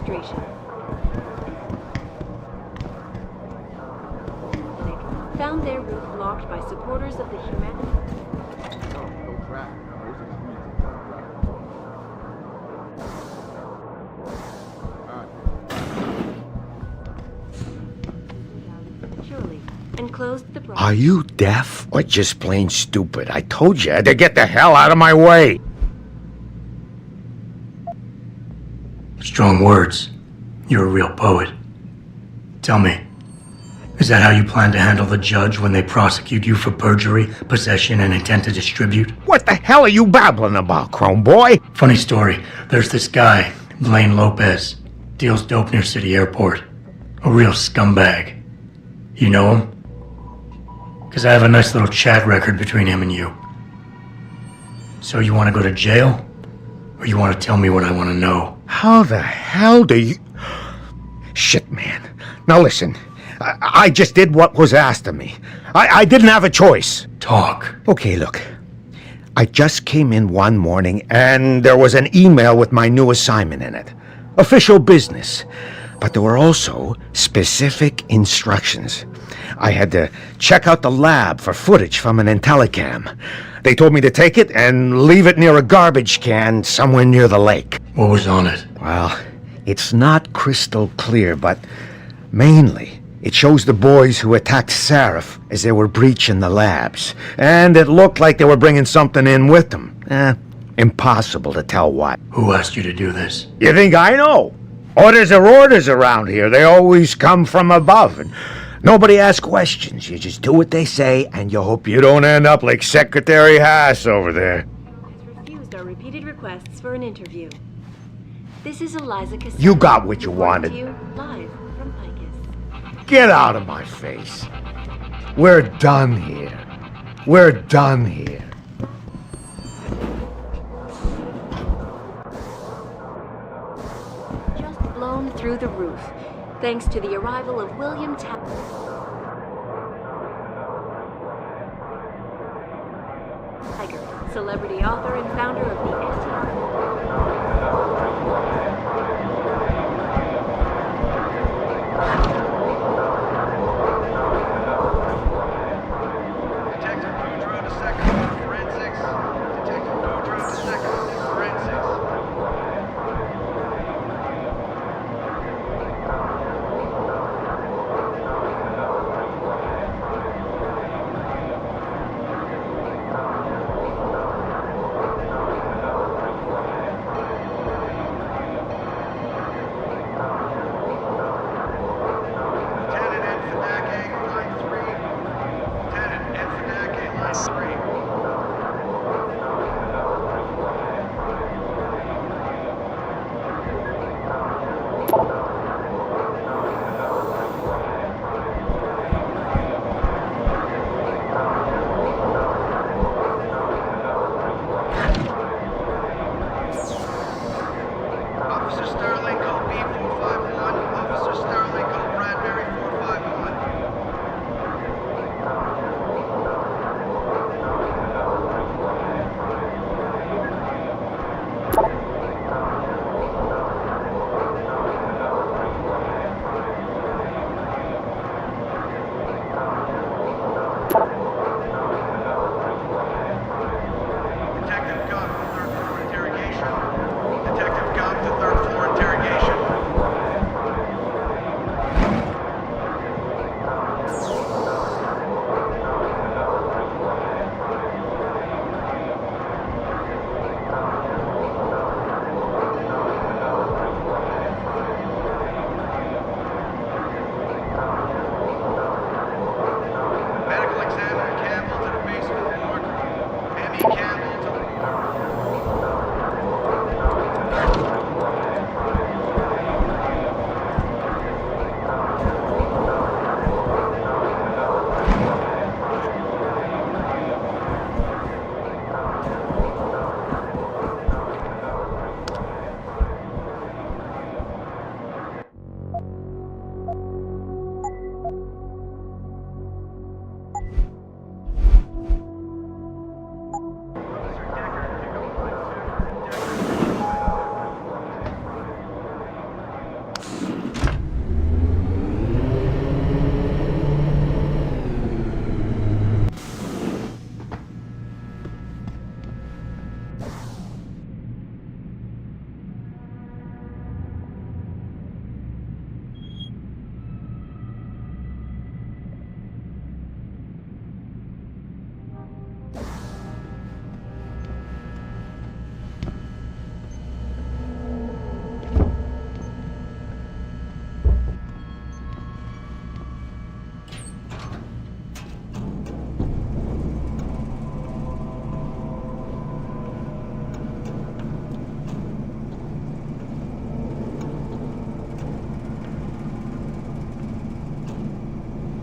administration. Found their route blocked by supporters of the humanity. Surely, and closed the branch.
Are you deaf or just plain stupid? I told you to get the hell out of my way.
Strong words. You're a real poet. Tell me, is that how you plan to handle the judge when they prosecute you for perjury, possession, and intent to distribute?
What the hell are you babbling about, Chrome Boy?
Funny story. There's this guy, Blaine Lopez, deals dope near City Airport. A real scumbag. You know him? Because I have a nice little chat record between him and you. So you want to go to jail? Or you want to tell me what I want to know?
How the hell do you... Shit, man. Now listen, I just did what was asked of me. I didn't have a choice.
Talk.
Okay, look. I just came in one morning and there was an email with my new assignment in it. Official business. But there were also specific instructions. I had to check out the lab for footage from an IntelliCam. They told me to take it and leave it near a garbage can somewhere near the lake.
What was on it?
Well, it's not crystal clear, but mainly it shows the boys who attacked Seraph as they were breaching the labs. And it looked like they were bringing something in with them. Impossible to tell what.
Who asked you to do this?
You think I know? Orders are orders around here. They always come from above. And nobody asks questions. You just do what they say, and you hope you don't end up like Secretary Haas over there.
Has refused our repeated requests for an interview. This is Eliza Cassell.
You got what you
reporting
wanted.
to you live from Picus.
Get out of my face. We're done here. We're done here.
Just blown through the roof, thanks to the arrival of William Taggart. Celebrity author and founder of the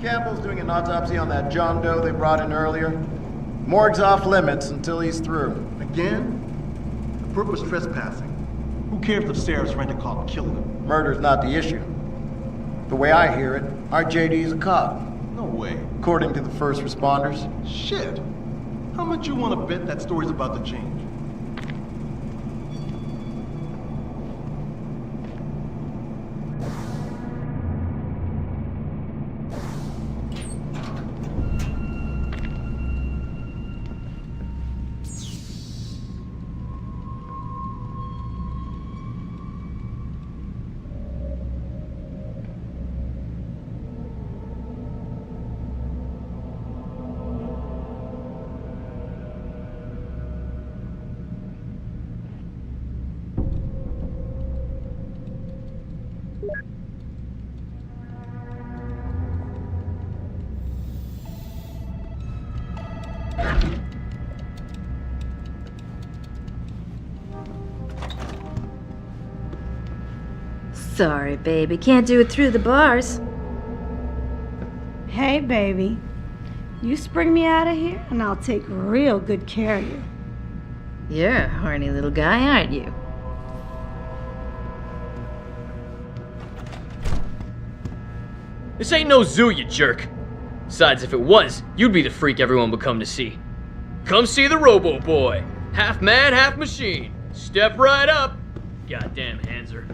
Campbell's doing an autopsy on that John Doe they brought in earlier. Morgue's off limits until he's through.
Again? The perp was trespassing. Who cares if Sarah's rent a cop killed him?
Murder's not the issue. The way I hear it, our JD's a cop.
No way.
According to the first responders.
Shit. How much you want to bet that story's about to change?
Sorry, baby. Can't do it through the bars.
Hey, baby. You spring me out of here, and I'll take real good care of you.
You're a horny little guy, aren't you?
This ain't no zoo, you jerk. Besides, if it was, you'd be the freak everyone would come to see. Come see the Robo Boy. Half man, half machine. Step right up. Goddamn Hanser.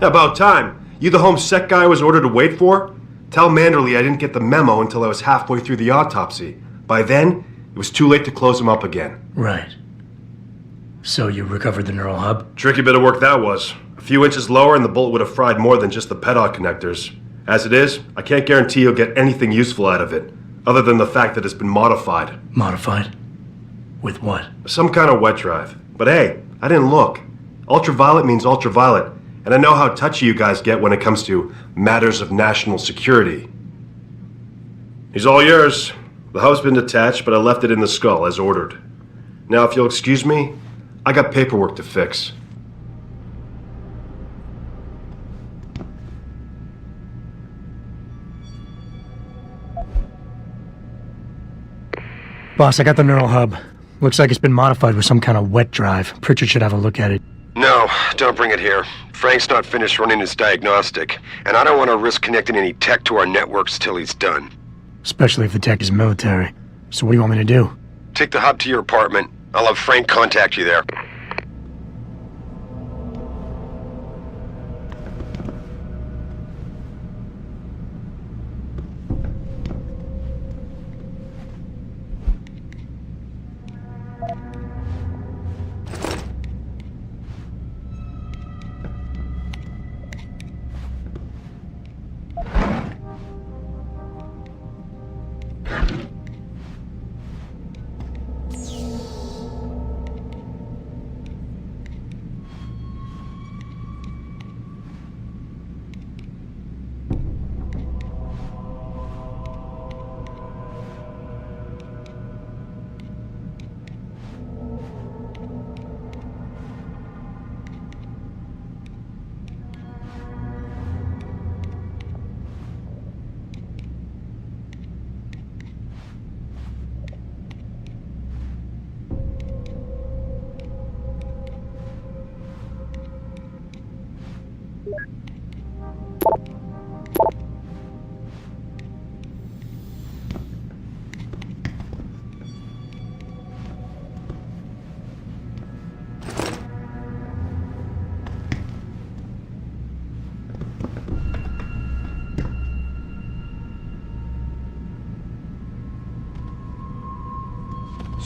About time. You the home sec guy I was ordered to wait for? Tell Manderley I didn't get the memo until I was halfway through the autopsy. By then, it was too late to close him up again.
Right. So you recovered the neural hub?
Tricky bit of work that was. A few inches lower and the bullet would have fried more than just the pedal connectors. As it is, I can't guarantee you'll get anything useful out of it, other than the fact that it's been modified.
Modified? With what?
Some kind of wet drive. But hey, I didn't look. Ultraviolet means ultraviolet, and I know how touchy you guys get when it comes to matters of national security. He's all yours. The hub's been detached, but I left it in the skull as ordered. Now, if you'll excuse me, I got paperwork to fix.
Boss, I got the neural hub. Looks like it's been modified with some kind of wet drive. Pritchard should have a look at it.
No, don't bring it here. Frank's not finished running his diagnostic, and I don't want to risk connecting any tech to our networks till he's done.
Especially if the tech is military. So what do you want me to do?
Take the hub to your apartment. I'll have Frank contact you there.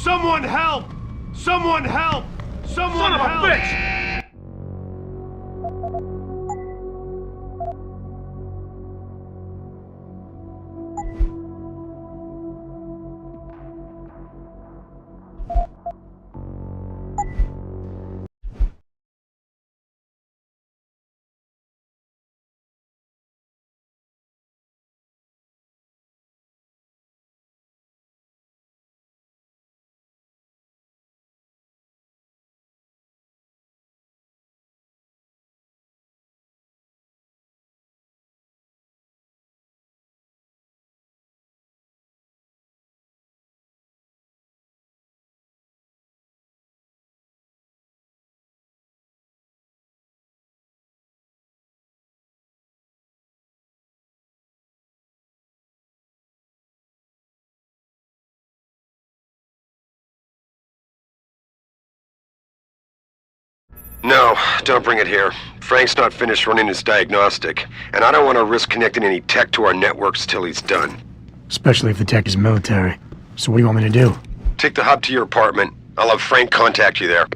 Someone help! Someone help! Someone
Son of a
help!
bitch!
No, don't bring it here. Frank's not finished running his diagnostic, and I don't want to risk connecting any tech to our networks till he's done.
Especially if the tech is military. So what do you want me to do?
Take the hub to your apartment. I'll have Frank contact you there.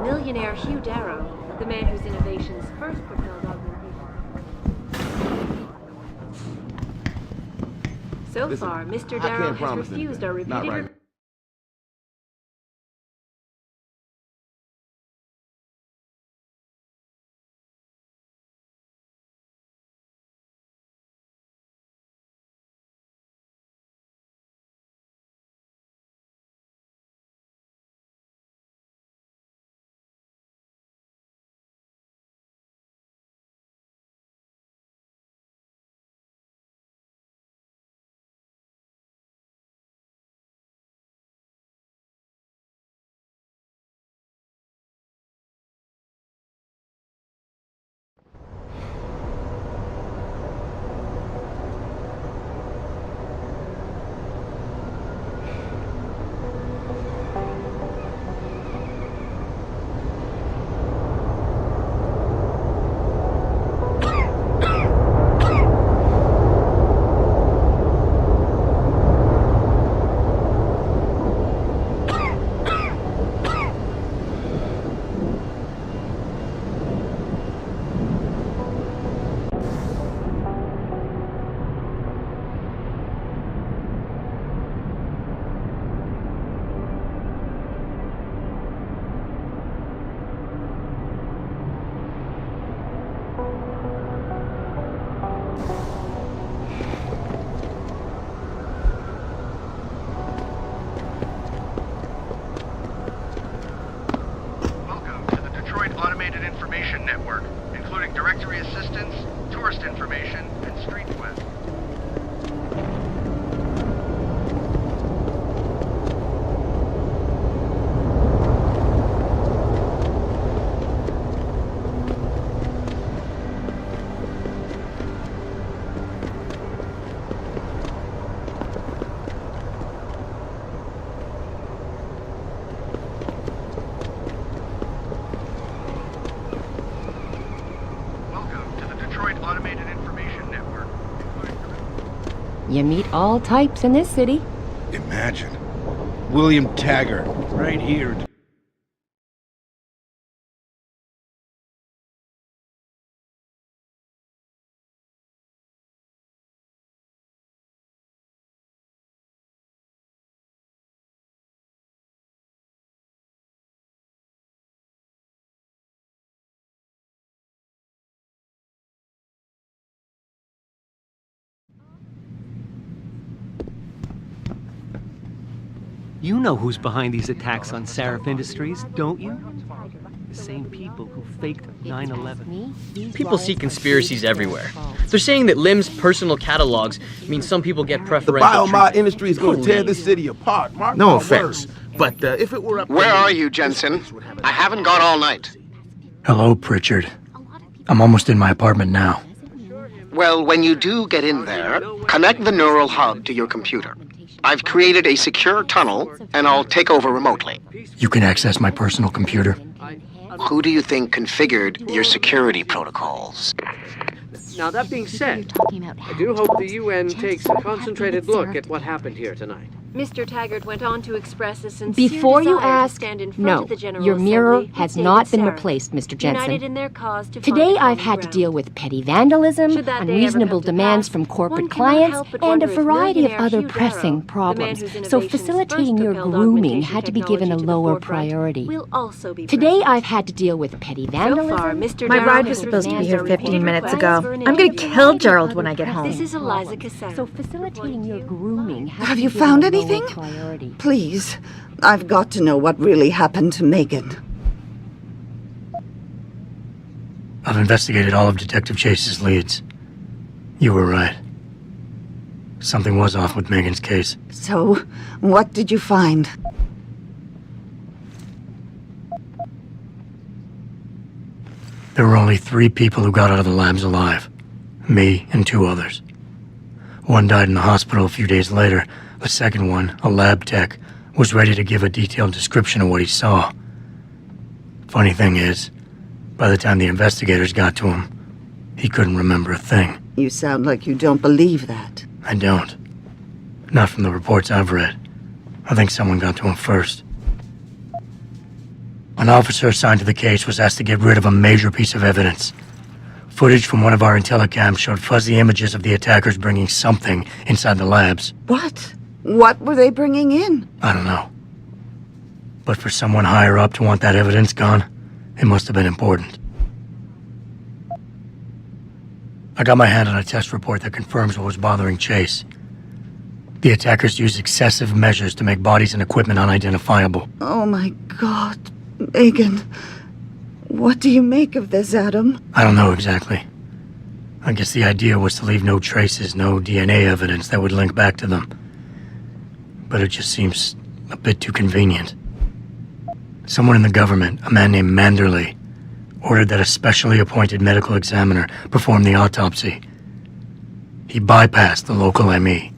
Millionaire Hugh Darrow, the man whose innovations first propelled augmentation. So
Listen,
far, Mr.
I
Darrow
can't
has
promise
refused
anything.
our
Not
repeated
right
Automated Information Network, including directory assistance, tourist information, and street web. Automated Information Network.
You meet all types in this city.
Imagine. William Taggart, right here.
You know who's behind these attacks on Sarif Industries, don't you? The same people who faked 9/11.
People see conspiracies everywhere. They're saying that Lim's personal catalogs mean some people get
The
preferential
biomod industry is going to tear this city apart. Mark
No
my
offense,
words. But if it were up
Where are you, Jensen? I haven't got all night.
Hello, Pritchard. I'm almost in my apartment now.
Well, when you do get in there, connect the neural hub to your computer. I've created a secure tunnel, and I'll take over remotely.
You can access my personal computer.
Who do you think configured your security protocols?
Now, that being said, I do hope the UN takes a concentrated look at what happened here tonight.
Mr. Taggart went on to express a sincere
Before you
desire to
ask,
stand in front
no,
of the General
your mirror
Assembly
has
with
not
David
been
Sarif,
replaced, Mr.
united
Jensen.
in their cause to
Today
find
I've
common
had to
ground.
deal with petty vandalism,
Should that day ever
unreasonable
come to
demands
pass,
from
one
corporate
cannot
clients,
help but
and a
wonder if
variety of
millionaire
other
Hugh
pressing
Darrow,
problems.
the man whose
So
innovations
facilitating
first
your
propelled
grooming
augmentation
had to be given a
technology to the
lower
forefront,
priority.
will also be
Today
present.
I've had to deal with petty vandalism.
far, Mr.
My
Darrow
ride
has
was supposed to be
refused
here
our
15
repeated
minutes
requests
ago.
for an
I'm going to
interview.
kill Gerald when I get home.
This is Eliza Cassell.
So facilitating your grooming has
Have
to
you
be given
found
a lower
anything?
priority.
Please, I've got to know what really happened to Megan.
I've investigated all of Detective Chase's leads. You were right. Something was off with Megan's case.
So, what did you find?
There were only 3 people who got out of the labs alive. Me and 2 others. One died in the hospital a few days later. The second one, a lab tech, was ready to give a detailed description of what he saw. Funny thing is, by the time the investigators got to him, he couldn't remember a thing.
You sound like you don't believe that.
I don't. Not from the reports I've read. I think someone got to him first. An officer assigned to the case was asked to get rid of a major piece of evidence. Footage from one of our intellicams showed fuzzy images of the attackers bringing something inside the labs.
What? What were they bringing in?
I don't know. But for someone higher up to want that evidence gone, it must have been important. I got my hand on a test report that confirms what was bothering Chase. The attackers used excessive measures to make bodies and equipment unidentifiable.
Oh my God, Megan. What do you make of this, Adam?
I don't know exactly. I guess the idea was to leave no traces, no DNA evidence that would link back to them. But it just seems a bit too convenient. Someone in the government, a man named Manderley, ordered that a specially appointed medical examiner perform the autopsy. He bypassed the local ME.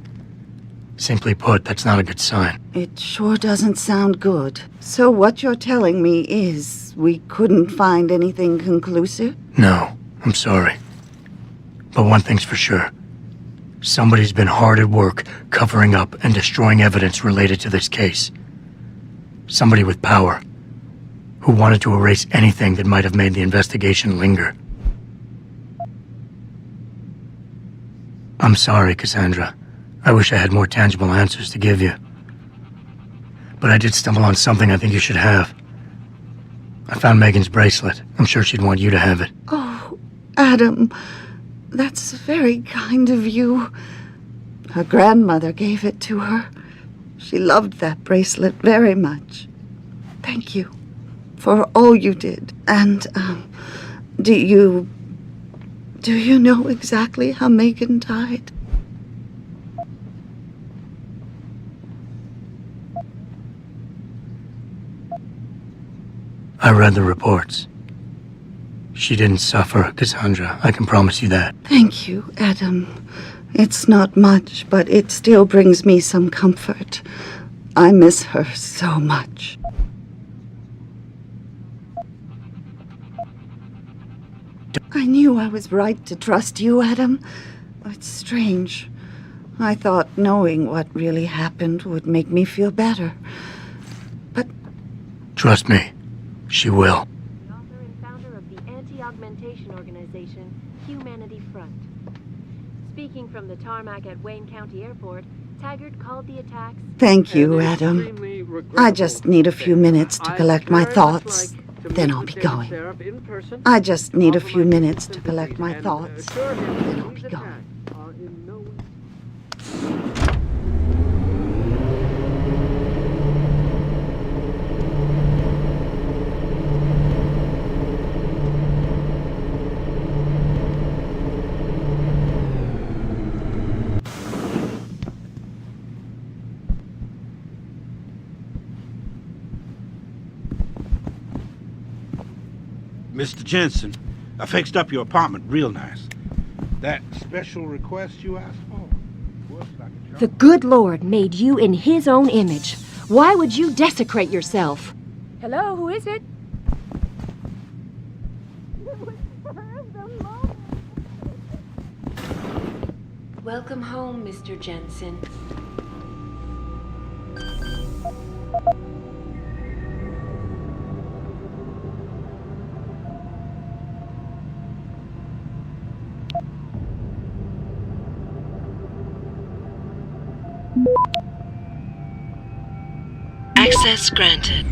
Simply put, that's not a good sign.
It sure doesn't sound good. So what you're telling me is we couldn't find anything conclusive?
No, I'm sorry. But one thing's for sure. Somebody's been hard at work covering up and destroying evidence related to this case. Somebody with power, who wanted to erase anything that might have made the investigation linger. I'm sorry, Cassandra. I wish I had more tangible answers to give you. But I did stumble on something I think you should have. I found Megan's bracelet. I'm sure she'd want you to have it.
Oh, Adam, that's very kind of you. Her grandmother gave it to her. She loved that bracelet very much. Thank you for all you did. And, do you know exactly how Megan died?
I read the reports. She didn't suffer, Cassandra. I can promise you that.
Thank you, Adam. It's not much, but it still brings me some comfort. I miss her so much. I knew I was right to trust you, Adam. It's strange. I thought knowing what really happened would make me feel better. But...
Trust me, she will.
The author and founder of the anti-augmentation organization, Humanity Front. Speaking from the tarmac at Wayne County Airport, Taggart called the attacks...
Thank you, Adam. I just need a few minutes to collect my thoughts. Then I'll be going. I just need a few minutes to collect my thoughts. Then I'll be going.
Mr. Jensen, I fixed up your apartment real nice. That special request you asked for?
The good Lord made you in his own image. Why would you desecrate yourself? Hello, who is it?
Welcome home, Mr. Jensen.
Access granted.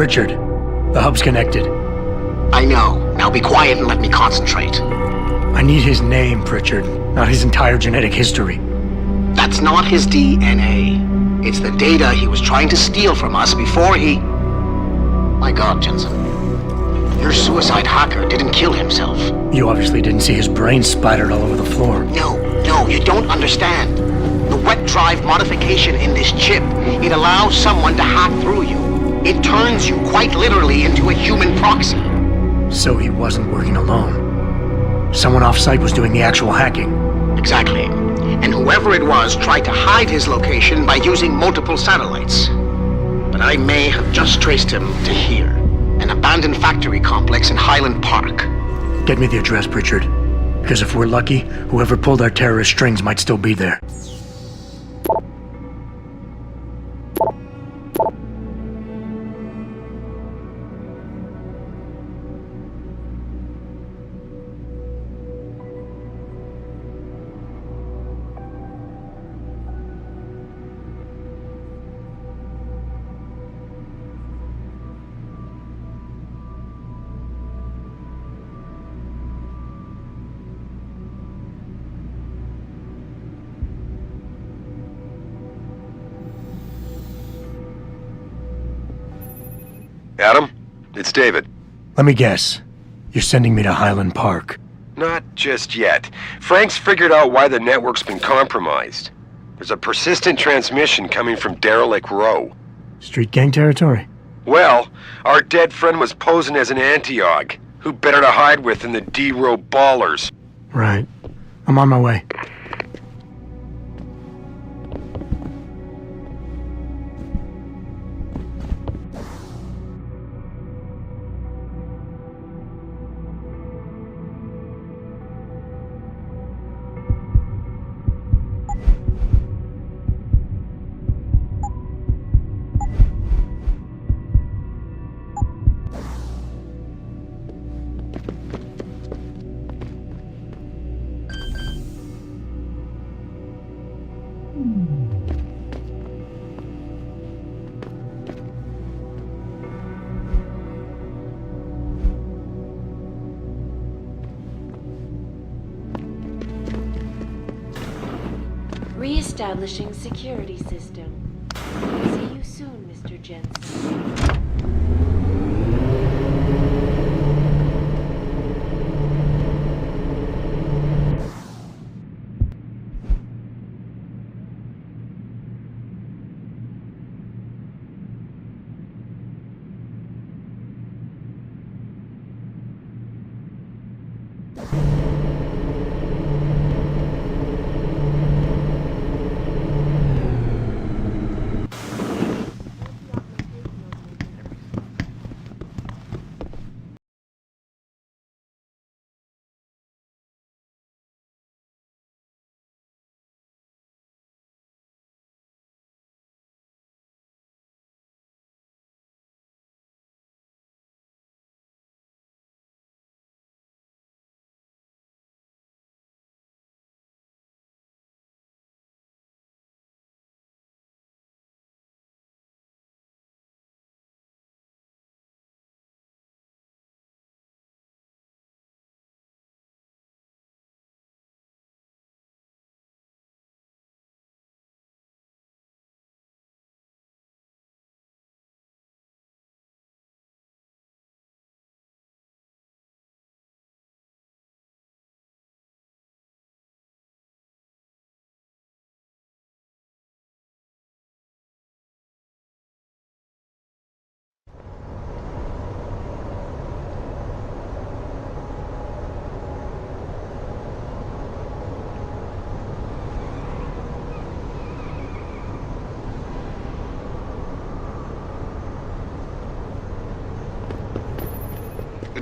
Pritchard, the hub's connected.
I know. Now be quiet and let me concentrate.
I need his name, Pritchard, not his entire genetic history.
That's not his DNA. It's the data he was trying to steal from us before he... My God, Jensen. Your suicide hacker didn't kill himself.
You obviously didn't see his brain splattered all over the floor.
No, you don't understand. The wet drive modification in this chip, it allows someone to hack through you. It turns you quite literally into a human proxy.
So he wasn't working alone. Someone off-site was doing the actual hacking.
Exactly. And whoever it was tried to hide his location by using multiple satellites. But I may have just traced him to here. An abandoned factory complex in Highland Park.
Get me the address, Pritchard. Because if we're lucky, whoever pulled our terrorist strings might still be there.
Adam, it's David.
Let me guess. You're sending me to Highland Park.
Not just yet. Frank's figured out why the network's been compromised. There's a persistent transmission coming from Derelict Row.
Street gang territory?
Well, our dead friend was posing as an anti-aug. Who better to hide with than the D-Row ballers?
Right. I'm on my way.
Re-establishing security system. See you soon, Mr. Jensen.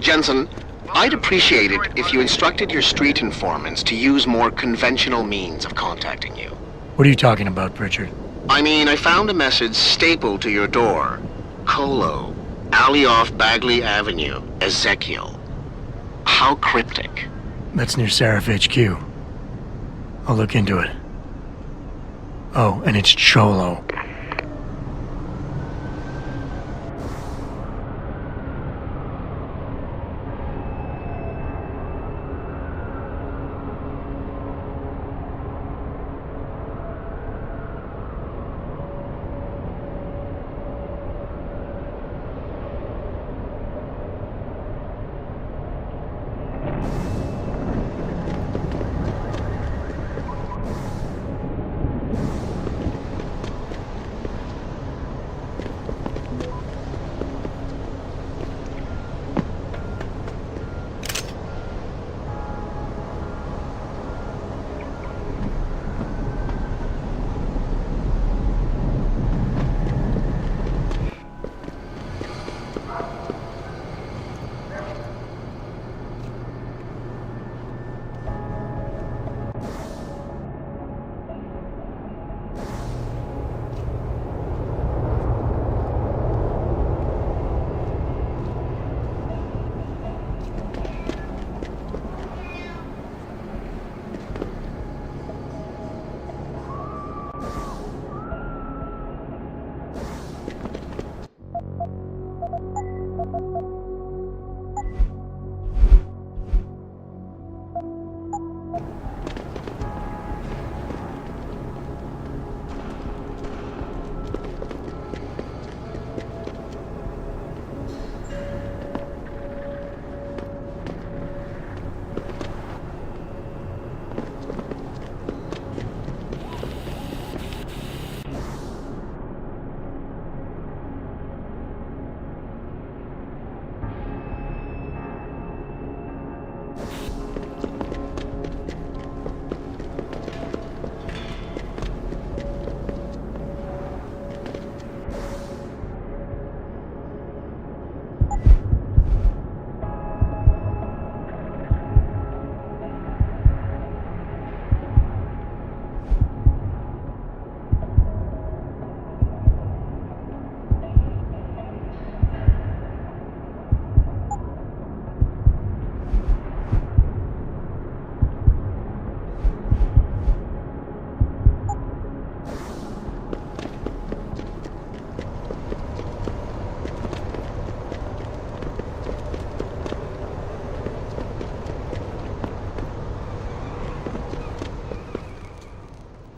Jensen, I'd appreciate it if you instructed your street informants to use more conventional means of contacting you.
What are you talking about, Pritchard?
I mean, I found a message stapled to your door. Colo, alley off Bagley Avenue, Ezekiel. How cryptic.
That's near Seraph HQ. I'll look into it. Oh, and it's Cholo.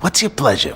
What's your pleasure?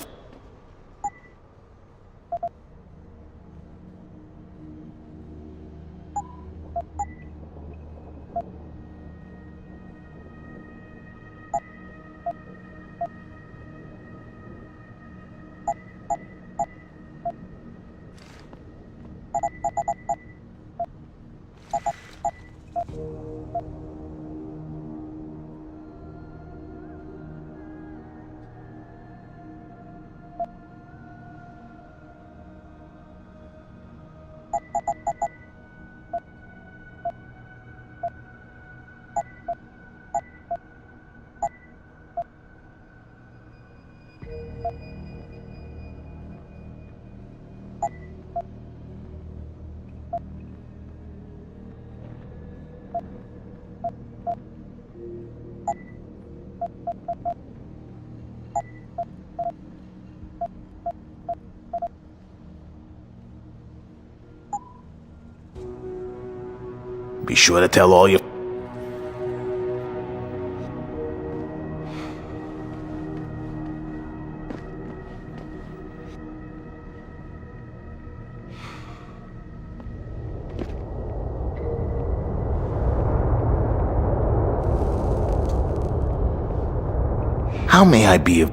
Be sure to tell all your... How may I be of...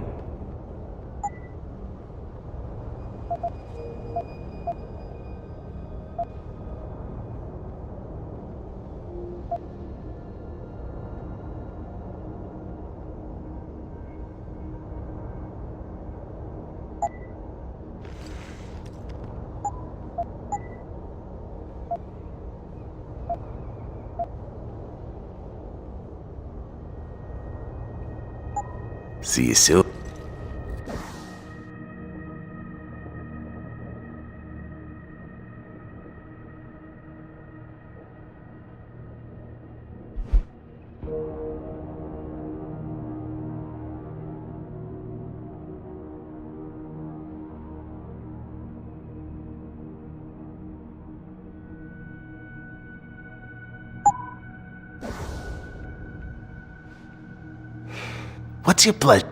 See you soon. What's your pleasure?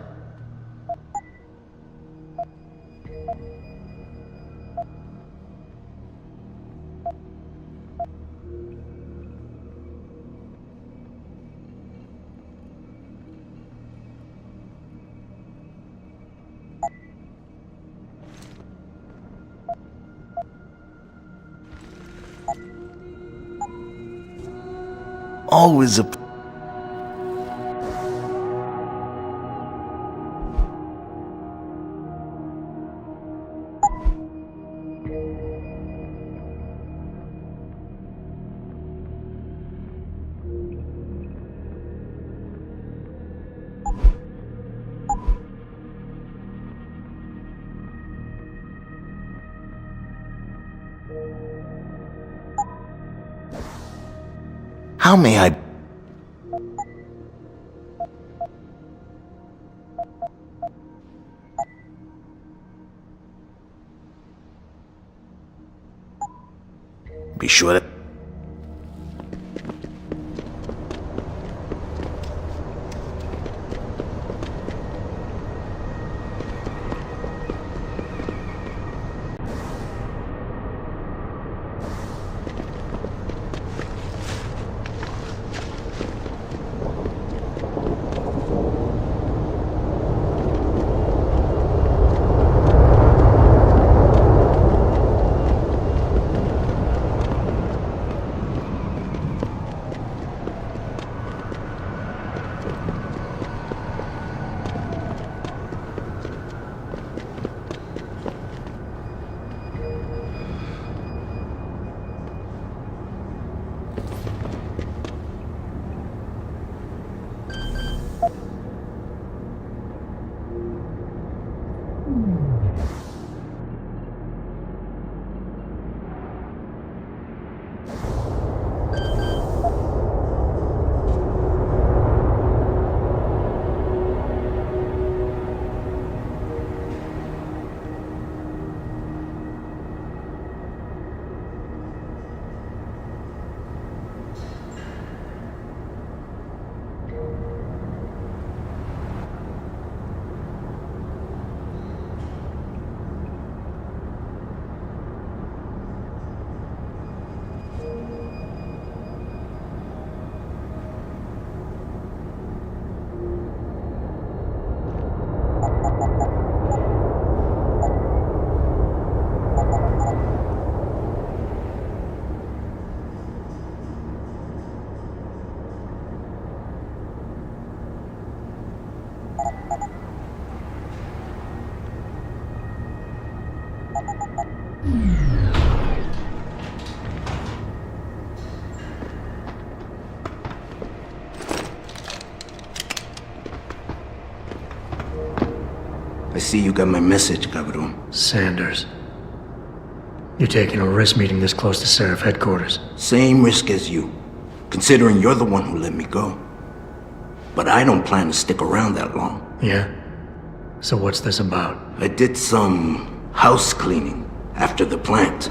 Always a... How may I... Be sure to... see you got my message, cabrón.
Sanders. You're taking a risk meeting this close to Seraph headquarters.
Same risk as you, considering you're the one who let me go. But I don't plan to stick around that long.
Yeah? So what's this about?
I did some house cleaning after the plant.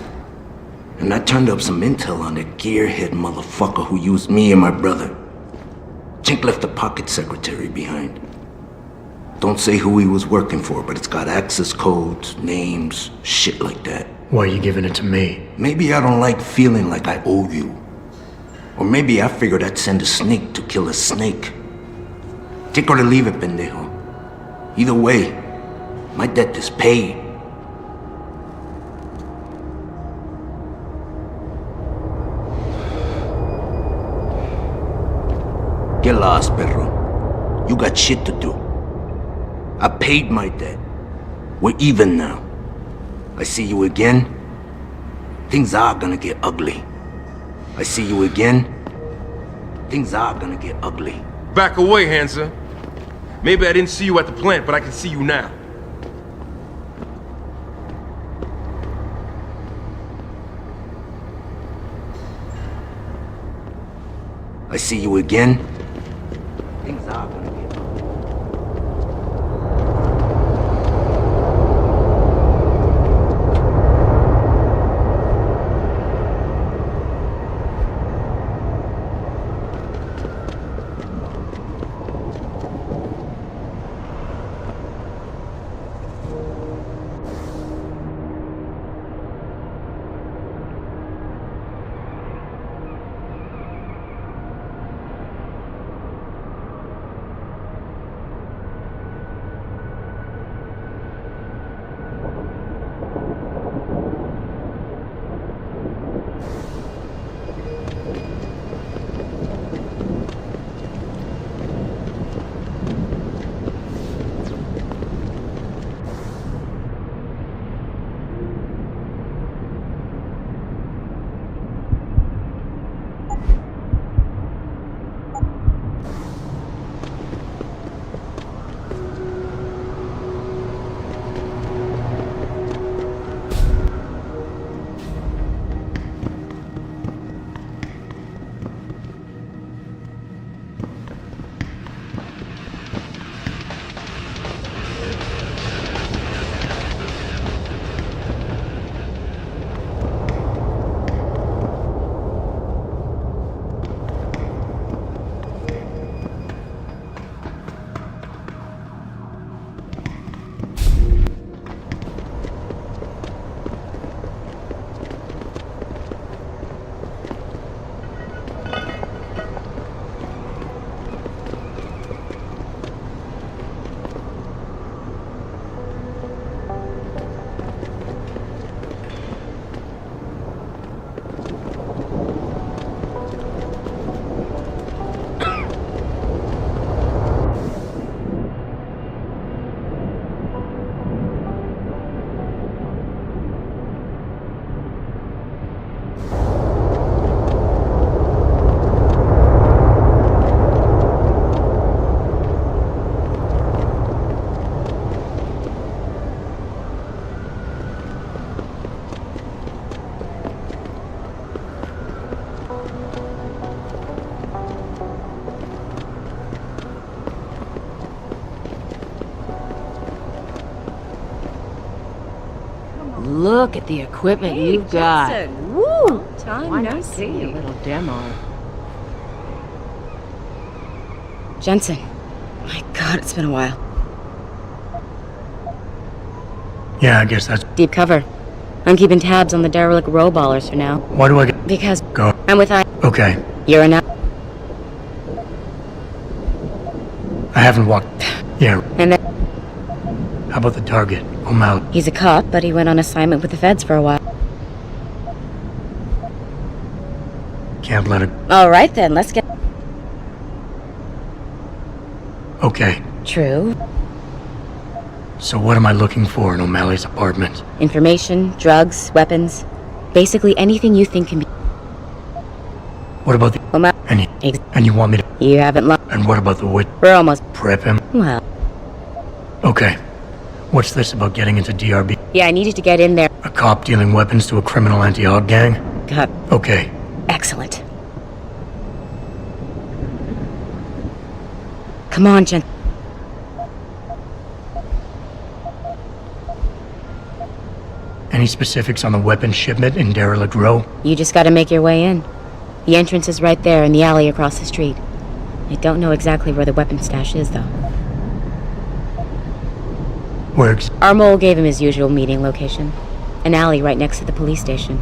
And I turned up some intel on that gearhead motherfucker who used me and my brother. Chink left a pocket secretary behind. Don't say who he was working for, but it's got access codes, names, shit like that.
Why are you giving it to me?
Maybe I don't like feeling like I owe you. Or maybe I figured I'd send a snake to kill a snake. Take or to leave it, pendejo. Either way, my debt is paid. Get lost, perro. You got shit to do. I paid my debt. We're even now. I see you again, things are gonna get ugly. I see you again, things are gonna get ugly.
Back away, Hansa. Maybe I didn't see you at the plant, but I can see you now.
I see you again, things are gonna get ugly.
Look at the equipment you've got.
Jensen.
Woo! Time
Why
no
not
see.
see
A
a
little demo. Jensen. My God, it's been a while.
Yeah, I guess that's...
Deep cover. I'm keeping tabs on the derelict row ballers for now.
Why do I get...
Because
Go.
I'm with I.
Okay.
You're enough.
I haven't walked... Yeah.
And then
How about the target? O'Malley.
he's a cop, but he went on assignment with the feds for a while.
Can't let it...
All right then, let's get.
Okay.
True.
So what am I looking for in O'Malley's apartment?
Information, drugs, weapons. Basically anything you think can be.
What about the...
O'Malley.
And you want me to...
You haven't lost.
And what about the wit...
We're almost.
Prep him?
Well.
Okay. What's this about getting into DRB?
Yeah, I needed to get in there.
A cop dealing weapons to a criminal anti-aug gang?
God.
Okay.
Excellent. Come on, Jen.
Any specifics on the weapons shipment in Derelict Row?
You just gotta make your way in. The entrance is right there in the alley across the street. I don't know exactly where the weapon stash is, though.
Works.
Our mole gave him his usual meeting location. An alley right next to the police station.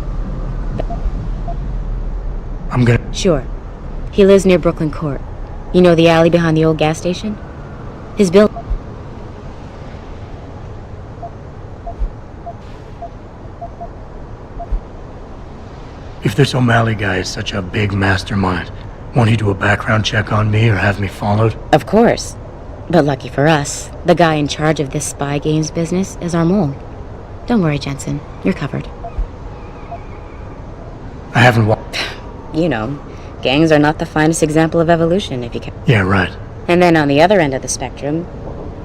I'm gonna...
Sure. He lives near Brooklyn Court. You know the alley behind the old gas station? His building...
If this O'Malley guy is such a big mastermind, won't he do a background check on me or have me followed?
Of course. But lucky for us, the guy in charge of this spy games business is our mole. Don't worry, Jensen. You're covered.
I haven't walked...
You know, gangs are not the finest example of evolution, if you can.
Yeah, right.
And then on the other end of the spectrum,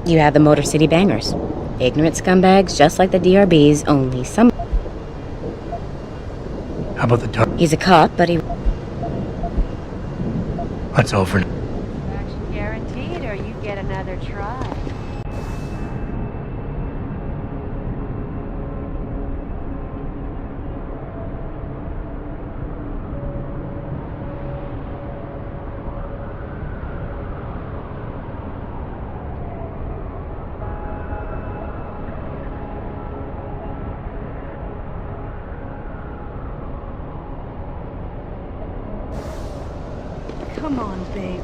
you have the Motor City Bangers. Ignorant scumbags just like the DRBs, only some...
How about the dog?
He's a cop, but he...
That's over.
Action guaranteed, or you get another try.
Come on, baby.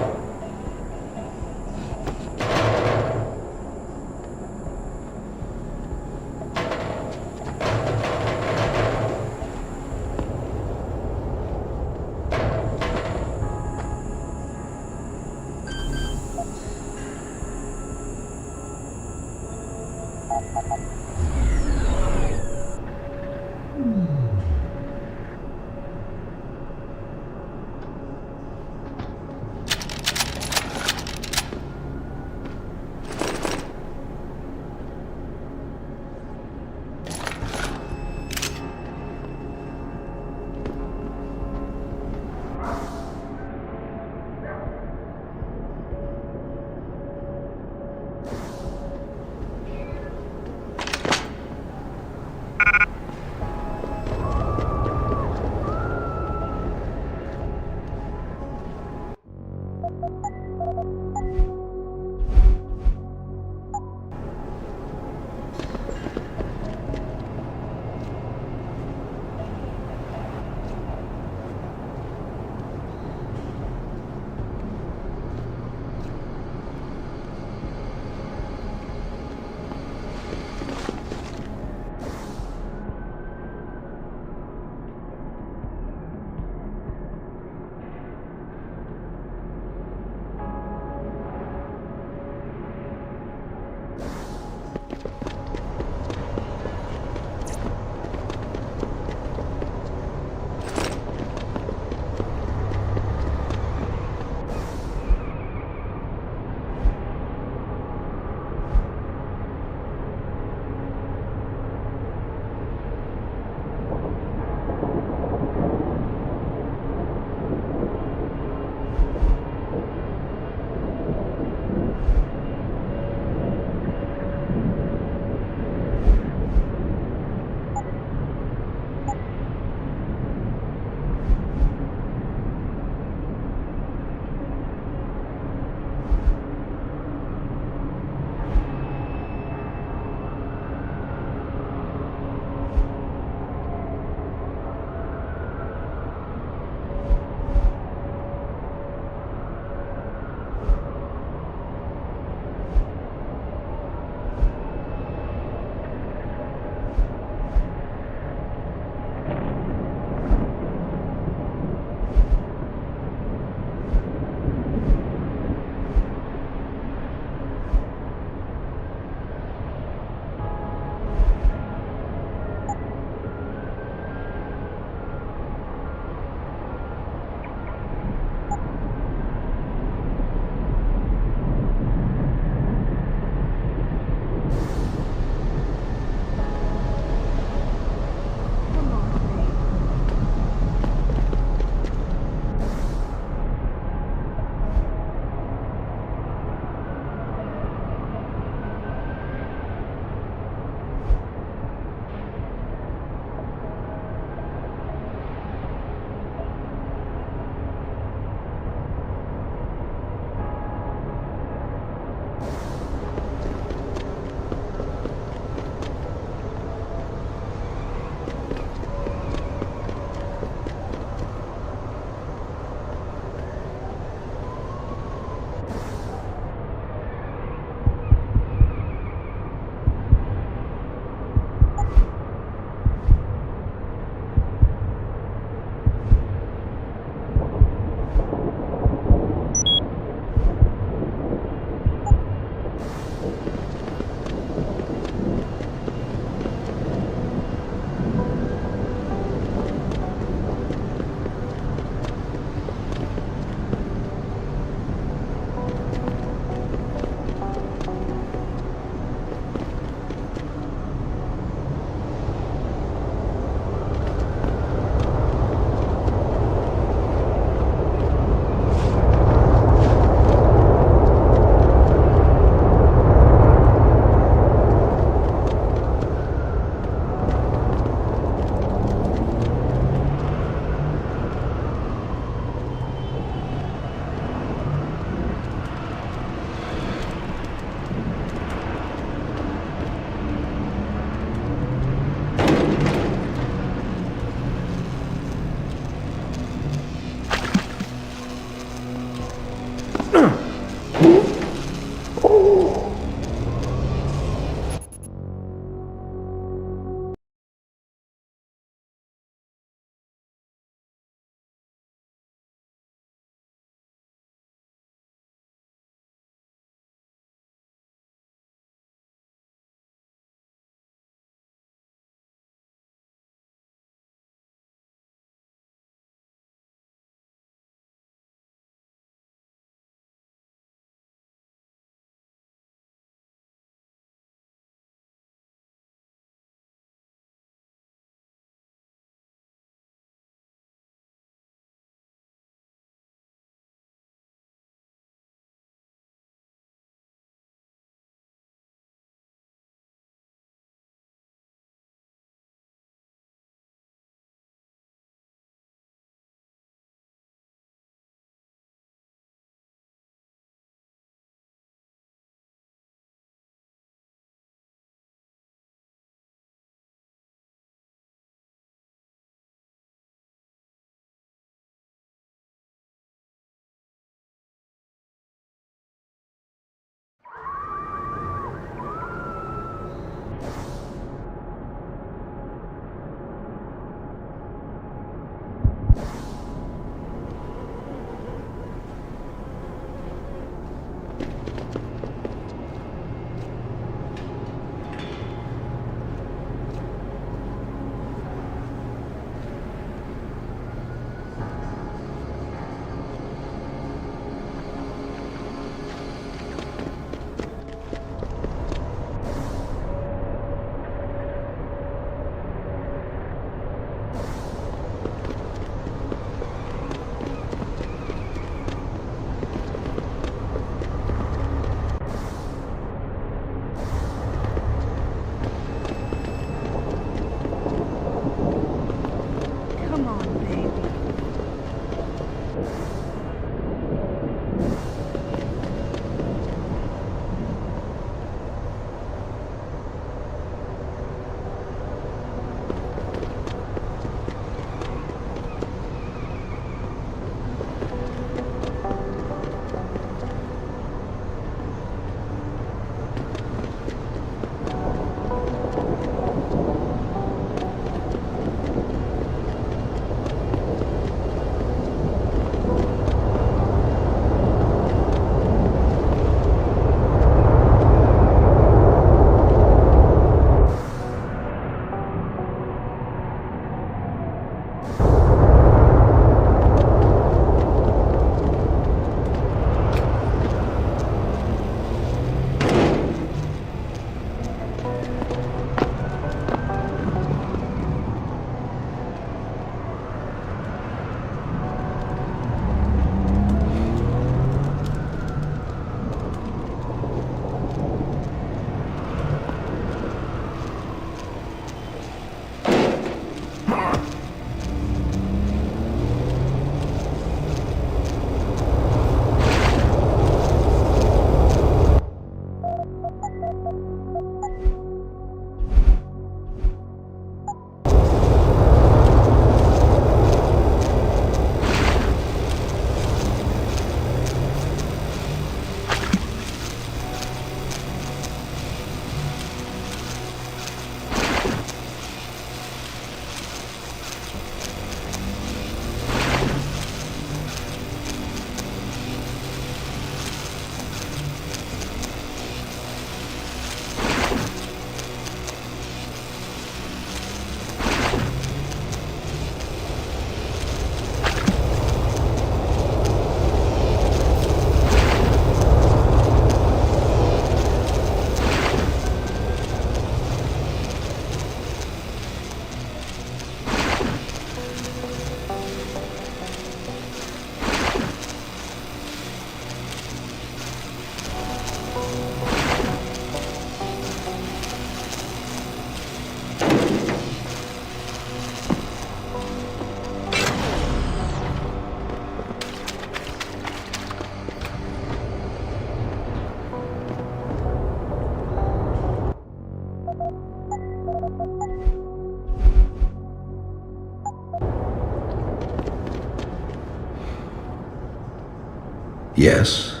Yes.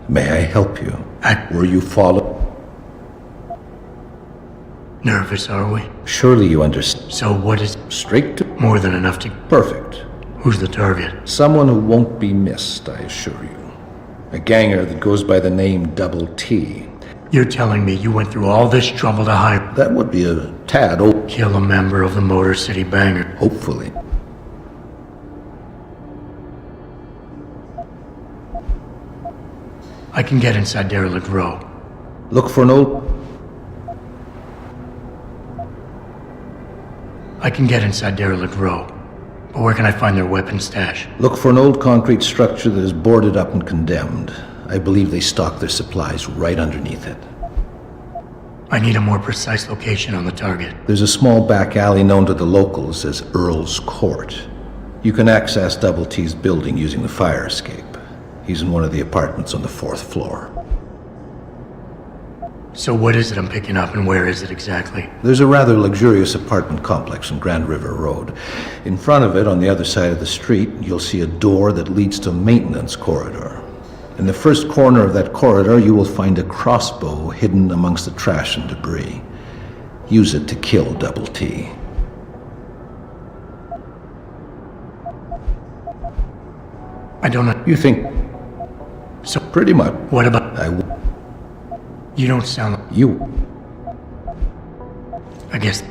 May I help you? Were you followed?
Nervous, are we?
Surely you understand.
So what is...
Straight to...
More than enough to...
Perfect.
Who's the target?
Someone who won't be missed, I assure you. A ganger that goes by the name Double T.
You're telling me you went through all this trouble to hire...
That would be a tad old...
Kill a member of the Motor City Banger.
Hopefully.
I can get inside Derelict Row.
Look for an old...
I can get inside Derelict Row. But where can I find their weapon stash?
Look for an old concrete structure that is boarded up and condemned. I believe they stock their supplies right underneath it.
I need a more precise location on the target.
There's a small back alley known to the locals as Earl's Court. You can access Double T's building using the fire escape. He's in one of the apartments on the 4th floor.
So what is it I'm picking up and where is it exactly?
There's a rather luxurious apartment complex on Grand River Road. In front of it, on the other side of the street, you'll see a door that leads to a maintenance corridor. In the first corner of that corridor, you will find a crossbow hidden amongst the trash and debris. Use it to kill Double T.
I don't know.
You think...
So...
Pretty much.
What about... You don't sound like...
You...
I guess...